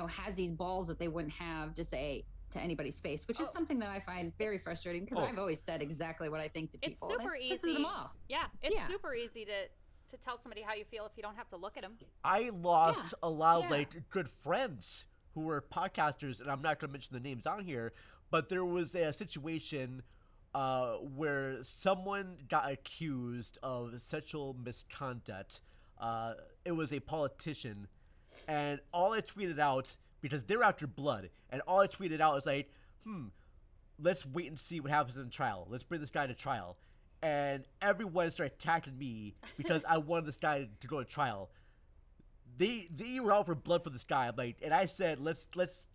has these balls that they wouldn't have to say to anybody's face, which is something that I find very frustrating because I've always said exactly what I think to It's people. and super it easy. pisses them off. Yeah, it's Yeah. super easy to tell somebody how you feel if you don't have to look at them. I lost a lot of Yeah. like good friends who were podcasters, and I'm not going to mention the names on here, but there was a situation where someone got accused of sexual misconduct. It was a politician, and all I tweeted out, because they're after blood, and all I tweeted out was like, let's wait and see what happens in the trial. Let's bring this guy to trial. And everyone started attacking me because I wanted this guy to go to trial. They were out for blood for this guy. I'm like, and I said, let's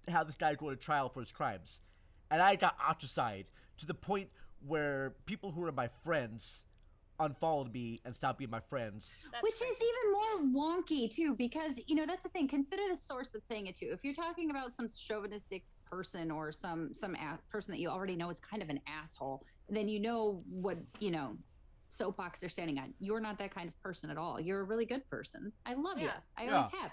have this guy go to trial for his crimes. And I got ostracized to the point where people who were my friends unfollowed me and stopped being my friends. Which is even more wonky too, because that's the thing. Consider the source that's saying it too. If you're talking about some chauvinistic person or some person that you already know is kind of an asshole, then what soapbox they're standing on. You're not that kind of person at all. You're a really good person. I love you. I always have.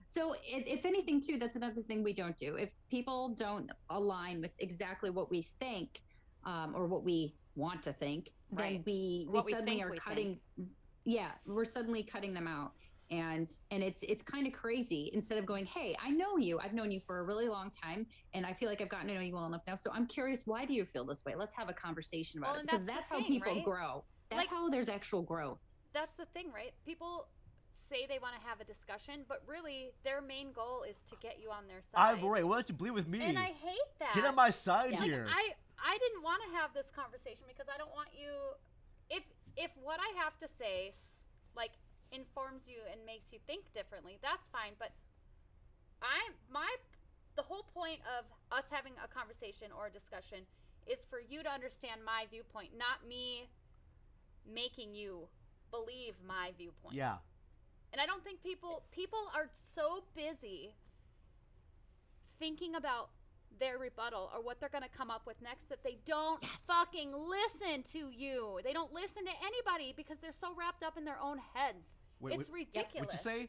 So if anything too, that's another thing we don't do. If people don't align with exactly what we think or what we want to think, then we suddenly are cutting. Yeah, we're suddenly cutting them out. And it's kind of crazy. Instead of going, hey, I know you. I've known you for a really long time, and I feel like I've gotten to know you well enough now. So I'm curious, why do you feel this way? Let's have a conversation about it, because that's how people grow. That's how there's actual growth. That's the thing, right? People say they want to have a discussion, but really their main goal is to get you on their side. Why don't you bleed with me? And I hate that. Get on my side Like, here. I didn't want to have this conversation because I don't want you. If what I have to say like informs you and makes you think differently, that's fine. But the whole point of us having a conversation or a discussion is for you to understand my viewpoint, not me making you believe my viewpoint. Yeah. And I don't think people are so busy thinking about their rebuttal or what they're going to come up with next that they don't fucking listen to you. They don't listen to anybody because they're so wrapped up in their own heads. It's ridiculous. What'd you say?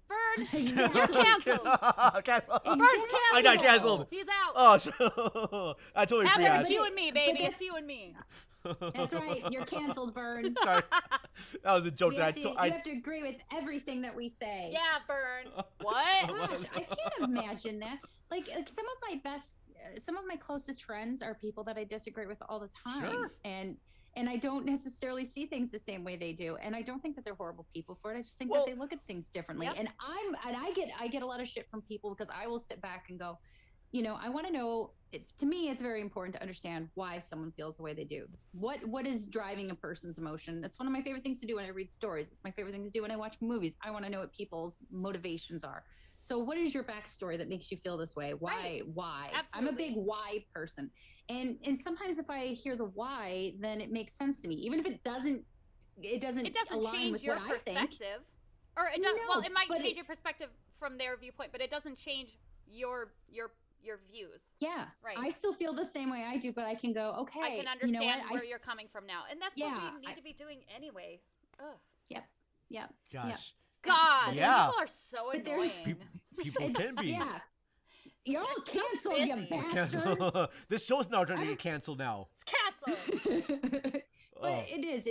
Vern, Burn. Exactly. You're canceled. Canceled. Burn's I got canceled. canceled. He's out. Oh, so I totally agree. Heather, it's Ash. you and me, baby. that's- It's you and me. That's right. You're canceled, Vern. Sorry. That was a joke. You have to agree with everything that we say. Yeah, Burn. What? Gosh, I can't imagine that. Like some of my closest friends are people that I disagree with all the time. Sure. And I don't necessarily see things the same way they do. And I don't think that they're horrible people for it. I just think Well, that they look at things differently. Yep. And I get a lot of shit from people because I will sit back and go, I want to know. To me, it's very important to understand why someone feels the way they do. What is driving a person's emotion? That's one of my favorite things to do when I read stories. It's my favorite thing to do when I watch movies. I want to know what people's motivations are. So what is your backstory that makes you feel this way? Why? Right. Why? Absolutely. I'm a big why person. And sometimes if I hear the why, then it makes sense to me. Even if it doesn't align change with your what I think. perspective. Or it does, No, well, it might but change your perspective from their viewpoint, but it doesn't change your views. Yeah. Right. I still feel the same way I do, but I can go, okay. I can understand you know what? where you're coming from now. And that's what we need to be doing anyway. Ugh. Yep. Gosh. God, Yeah. people are so But they're- annoying. People can be. Yeah. You're all They're so canceled, you busy. bastards. This show's now going to get canceled now. It's canceled. But Oh. it is.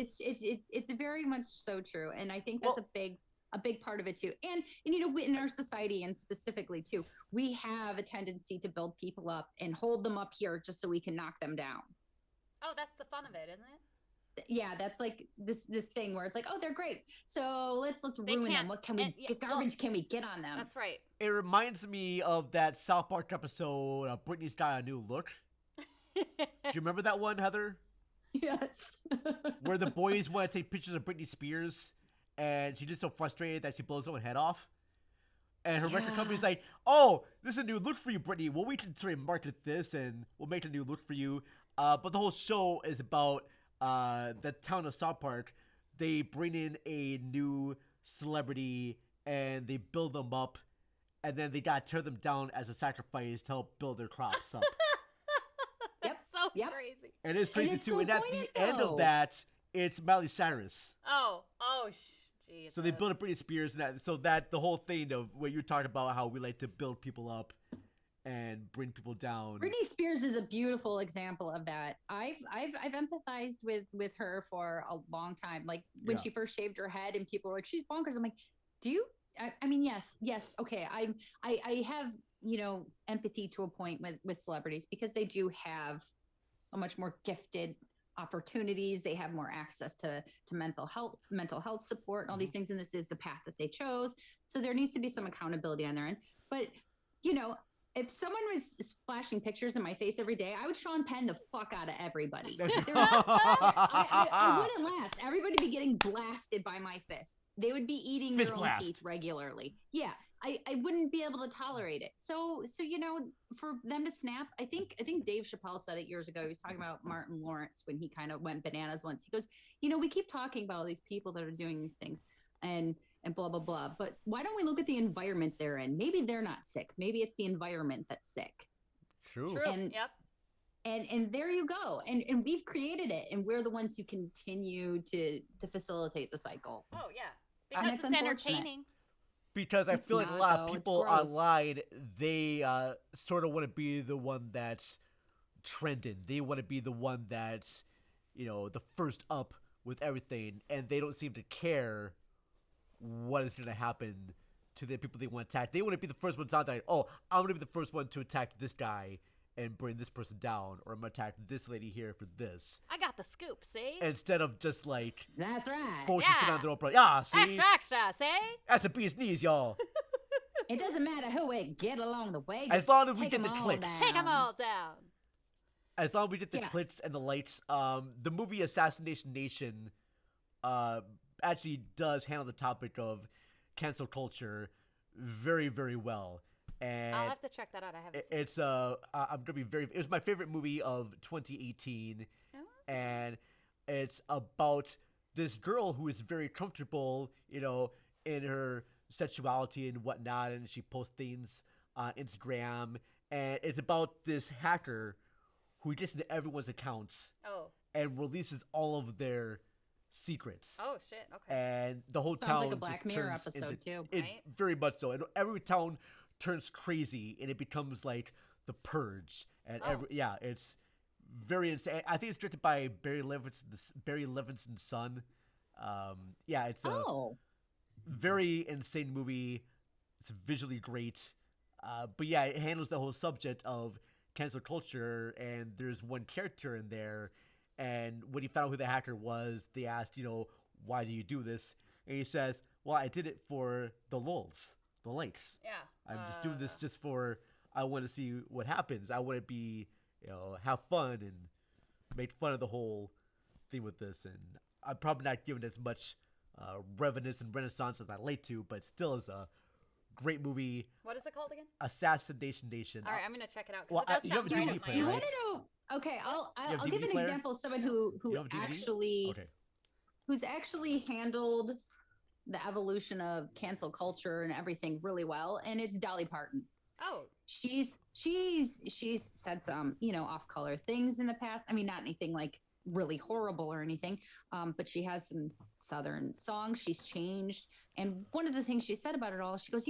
It's very much so true, and I think that's Well- a big part of it too. And in our society, and specifically too, we have a tendency to build people up and hold them up here just so we can knock them down. Oh, that's the fun of it, isn't it? Yeah, that's like this thing where it's like, oh, they're great, so let's They ruin them. can't- What can we and- yeah, garbage can we get on them? That's right. It reminds me of that South Park episode, Britney's Got a New Look. Do you remember that one, Heather? Yes. Where the boys want to take pictures of Britney Spears, and she's just so frustrated that she blows her own head off. And her record company's like, oh, this is a new look for you, Britney. Well, we can sort of market this, and we'll make a new look for you. But the whole show is about the town of South Park. They bring in a new celebrity, and they build them up, and then they gotta tear them down as a sacrifice to help build their crops up. That's so Yep. crazy. And it's crazy it's too. so And at poignant, the end though. of that, it's Miley Cyrus. Oh, jeez. So they build up Britney Spears, and that the whole thing of where you talk about how we like to build people up and bring people down. Britney Spears is a beautiful example of that. I've empathized with her for a long time. Like when Yeah. she first shaved her head, and people were like, "She's bonkers." I'm like, "Do you?" I mean, yes, okay. I have empathy to a point with celebrities because they do have a much more gifted opportunities. They have more access to mental health support and all these things, and this is the path that they chose. So there needs to be some accountability on their end. But if someone was flashing pictures in my face every day, I would Sean Penn the fuck out of everybody. I wouldn't last. Everybody would be getting blasted by my fist. They would be eating Fist their own blast. teeth regularly. Yeah, I wouldn't be able to tolerate it. So for them to snap, I think Dave Chappelle said it years ago. He was talking about Martin Lawrence when he kind of went bananas once. He goes, we keep talking about all these people that are doing these things and blah blah blah, but why don't we look at the environment they're in? Maybe they're not sick. Maybe it's the environment that's sick. True. True. And- Yep. And there you go. And we've created it, and we're the ones who continue to facilitate the cycle. Oh yeah. And Because it's it's unfortunate. entertaining. Because I It's feel like a not, lot though. of It's people gross. online, they sort of want to be the one that's trending. They want to be the one that's, the first up with everything, and they don't seem to care what is going to happen to the people they want to attack. They want to be the first ones out there. Oh, I'm going to be the first one to attack this guy and bring this person down, or I'm going to attack this lady here for this. I got the scoop, see? Instead of just like That's right. focusing Yeah. on their own problem. Yeah, see? Extra, extra, see? That's a bee's knees, y'all. It doesn't matter who we get along the way. As just long as we take get 'em the all clicks. down. Take them all down. As long as we get the Yeah. clicks and the lights, the movie Assassination Nation actually does handle the topic of cancel culture very, very well. And I'll have to check that out. I haven't seen it. it's I'm gonna be it was my favorite movie of 2018, Oh. and it's about this girl who is very comfortable, in her sexuality and whatnot, and she posts things on Instagram, and it's about this hacker who gets into everyone's accounts Oh. and releases all of their secrets. Oh shit. Okay. And the whole Sounds town like a Black just Mirror turns episode, into, too. It Right? very much so. And every town turns crazy, and it becomes like the Purge. And it's very insane. I think it's directed by Barry Levinson's son. It's a very insane movie. It's visually great. But yeah, it handles the whole subject of cancel culture, and there's one character in there, and when he found out who the hacker was, they asked, why do you do this? And he says, well, I did it for the lulz, the likes. Yeah. I'm just doing this just for, I want to see what happens. I want to be, have fun and make fun of the whole thing with this. And I'm probably not giving it as much reverence and renaissance as I'd like to, but still is a great movie. What is it called again? Assassination Nation. All right, I'm gonna check it out. Well, It does you have a sound right DVD up my player, You alley. right? want to know? Okay, I'll have give DVD an player? example of someone who You have a DVD? actually Okay. who's actually handled the evolution of cancel culture and everything really well, and it's Dolly Parton. Oh, She's said some off color things in the past. I mean, not anything like really horrible or anything, but she has some Southern songs. She's changed, and one of the things she said about it all, she goes,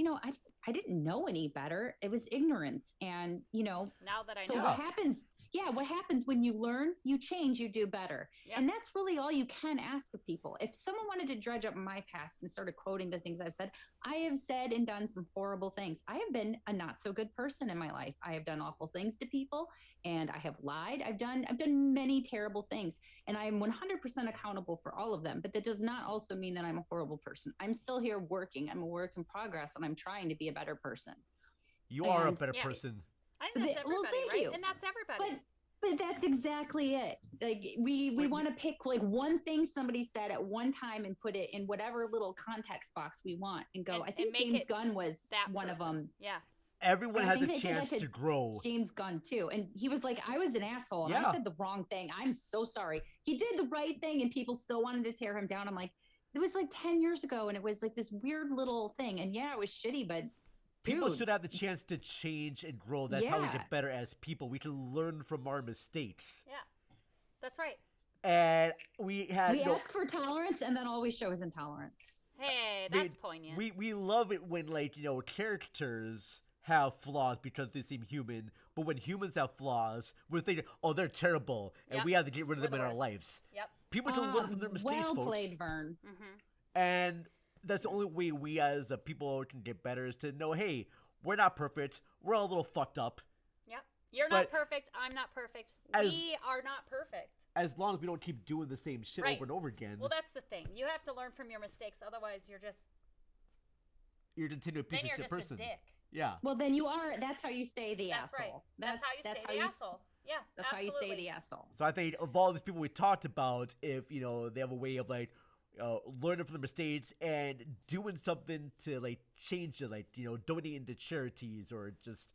I didn't know any better. It was ignorance, and now that I so know. what happens? Yeah, what happens when you learn, you change, you do better. Yep. And that's really all you can ask of people. If someone wanted to dredge up my past and started quoting the things I've said, I have said and done some horrible things. I have been a not so good person in my life. I have done awful things to people, and I have lied. I've done many terrible things, and I am 100% accountable for all of them. But that does not also mean that I'm a horrible person. I'm still here working. I'm a work in progress, and I'm trying to be a better person. You are a And- better Yeah. person. I think that's Well, everybody, thank right? you. And that's everybody. But that's exactly it. Like we want to pick like one thing somebody said at one time and put it in whatever little context box we want and go. And- I think and make James it Gunn was that one of person. them. Yeah. Everyone I has think a they did that chance to to grow. James Gunn too, and he was like, "I was an asshole and Yeah. I said the wrong thing. I'm so sorry." He did the right thing, and people still wanted to tear him down. I'm like, it was like 10 years ago, and it was like this weird little thing. And yeah, it was shitty, but People dude, should have the chance to change and grow. That's how we Yeah. get better as people. We can learn from our mistakes. Yeah. That's right. And we had we ask for tolerance, and then all we show is intolerance. Hey, I mean, that's poignant. we love it when characters have flaws because they seem human, but when humans have flaws, we're thinking, oh, they're terrible, and Yep. we have to get rid of We're them in the our worst. lives. Yep. People can learn from their mistakes, Well folks. played, Vern. Mm-hmm. And that's the only way we as a people can get better is to know, hey, we're not perfect. We're all a little fucked up. Yep. You're But not perfect. I'm not perfect. as- We are not perfect. As long as we don't keep doing the same shit Right. over and over again, Well, that's the thing. You have to learn from your mistakes. Otherwise, you're just you're a continued piece then of you're shit just person. a dick. Yeah. Well, then you are. That's how you stay the That's asshole. right. That's how you stay the asshole. Yeah. That's absolutely. how you stay the asshole. So I think of all these people we talked about, if they have a way of learning from the mistakes and doing something to change it, donating to charities or just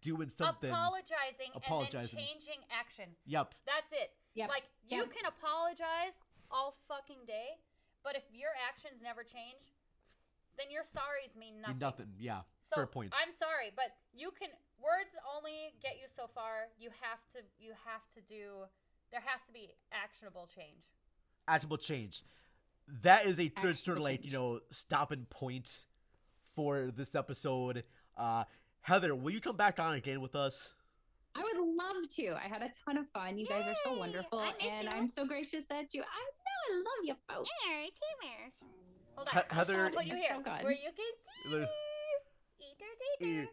doing something. Apologizing and Apologizing. then changing action. Yep. That's it. Yep. Like you Yep. can apologize all fucking day, but if your actions never change, then your sorries mean nothing. Nothing. Yeah. So Fair point. I'm sorry, but words only get you so far. You have to do. There has to be actionable change. Actionable change. That is a good sort of Actionable stopping point for this episode. Heather, will you come back on again with us? I would love to. I had a ton of fun. You guys are so Yay! wonderful, I miss and you. I'm so gracious that you. I love you folks. Hold on. Heather- I'll put you You're here so good. where you can see. Heather- Eater.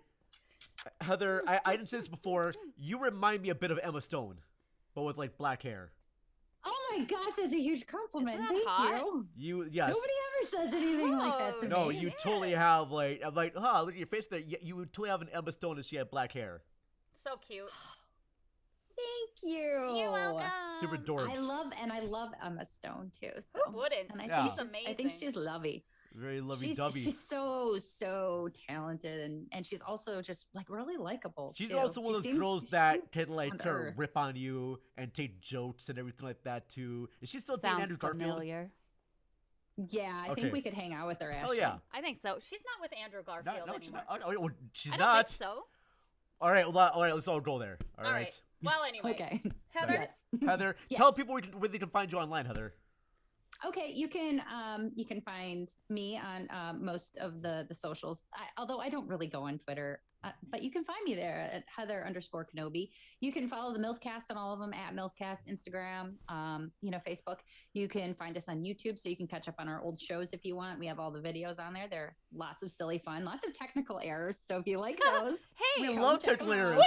Heather, I didn't say this before. You remind me a bit of Emma Stone, but with black hair. Oh my gosh, that's a huge compliment. Isn't that Thank hot? you. Yes. Nobody ever says anything like that to No, me. you Yeah. totally have I'm like, look at your face there. You totally have an Emma Stone and she had black hair. So cute. Thank you. You're welcome. Super dorks. I love Emma Stone too. So. Who wouldn't? And I Yeah. think She's amazing. I think she's lovely. Very lovey-dovey. She's so talented, and she's also just really likable. She's too. also one of She those girls seems- that she seems can down to earth. rip on you and take jokes and everything like that too. Is she still dating Andrew Garfield? Yeah, I Okay. think we could hang out with her. Oh Ashley. yeah. I think so. She's not with Andrew Garfield No, she's anymore. not. Oh, well, she's I don't not. think so. All right, let's all go there. All All right. right. Well, anyway. Okay. Heather? Yes. Heather, Yes. tell people where they can find you online, Heather. Okay, you can find me on most of the socials. Although I don't really go on Twitter, but you can find me there at Heather_Kenobi. You can follow the MILFcast on all of them at MILFcast, Instagram, Facebook. You can find us on YouTube, so you can catch up on our old shows if you want. We have all the videos on there. There are lots of silly fun, lots of technical errors. So if you like those, hey, we love technical errors.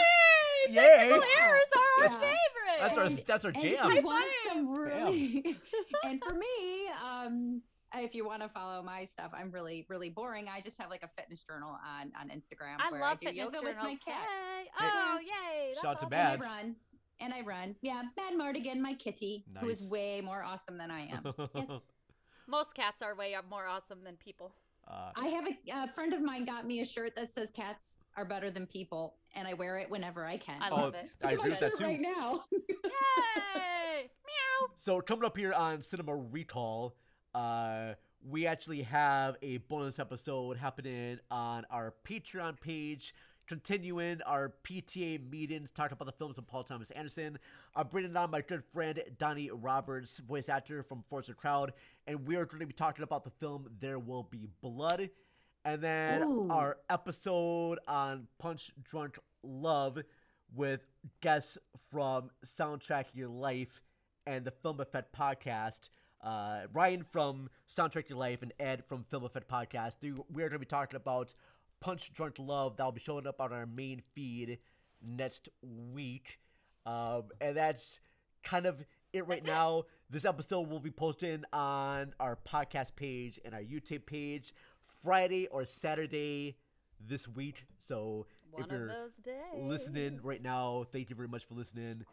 Yay! Technical errors are our favorite. That's our jam. And if you want some really, and for me, if you want to follow my stuff, I'm really, really boring. I just have like a fitness journal on Instagram where I do yoga with my cat. Hey. Oh, yay! Shout out to awesome. Babs. And I run. Yeah, Bad Mardigan, my kitty, who is way more awesome than I am. Yes. Most cats are way more awesome than people. I have a friend of mine got me a shirt that says cats are better than people, and I wear it whenever I can. I love it. I agree with that too. Right now. Yay! Meow. So coming up here on Cinema Recall, we actually have a bonus episode happening on our Patreon page, continuing our PTA meetings, talking about the films of Paul Thomas Anderson. I'm bringing on my good friend Donnie Roberts, voice actor from Force the Crowd, and we are going to be talking about the film There Will Be Blood. And then our episode on Punch Drunk Love with guests from Soundtrack Your Life and the Film Effect Podcast. Ryan from Soundtrack Your Life and Ed from Film Effect Podcast. We're going to be talking about Punch Drunk Love. That'll be showing up on our main feed next week. And that's kind of it right now. This episode will be posted on our podcast page and our YouTube page Friday or Saturday this week. So if you're listening right now, thank you very much for listening.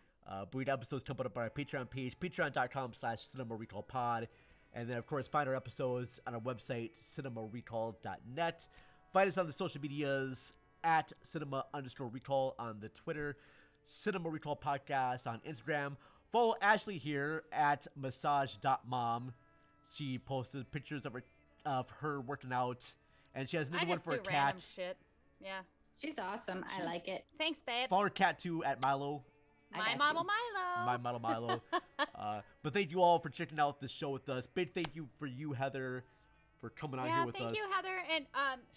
Breed episodes come up on our Patreon page, patreon.com/cinemarecallpod. And then, of course, find our episodes on our website, cinemarecall.net. Find us on the social medias at cinema_recall on the Twitter, Cinema Recall Podcast on Instagram. Follow Ashley here at massage.mom. She posted pictures of her working out, and she has another one for her cat. Shit. Yeah. She's awesome. I like it. Thanks, babe. Follow her cat too at Milo. My model Milo. My model Milo. But thank you all for checking out this show with us. Big thank you for you, Heather, for coming on here with us. Yeah, thank you, Heather. And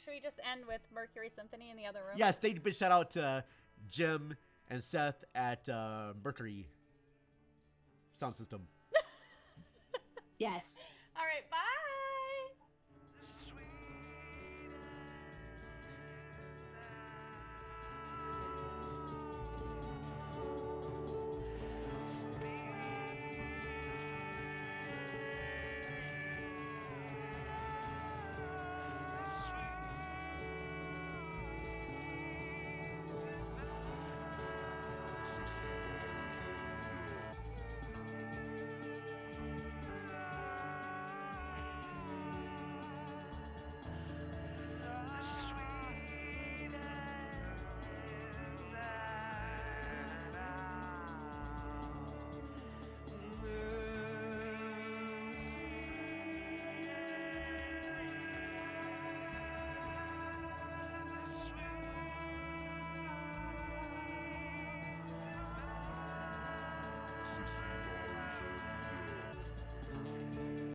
should we just end with Mercury Symphony in the other room? Yes, thank you. Big shout out to Jim and Seth at Mercury Sound System. Yes. All right, bye.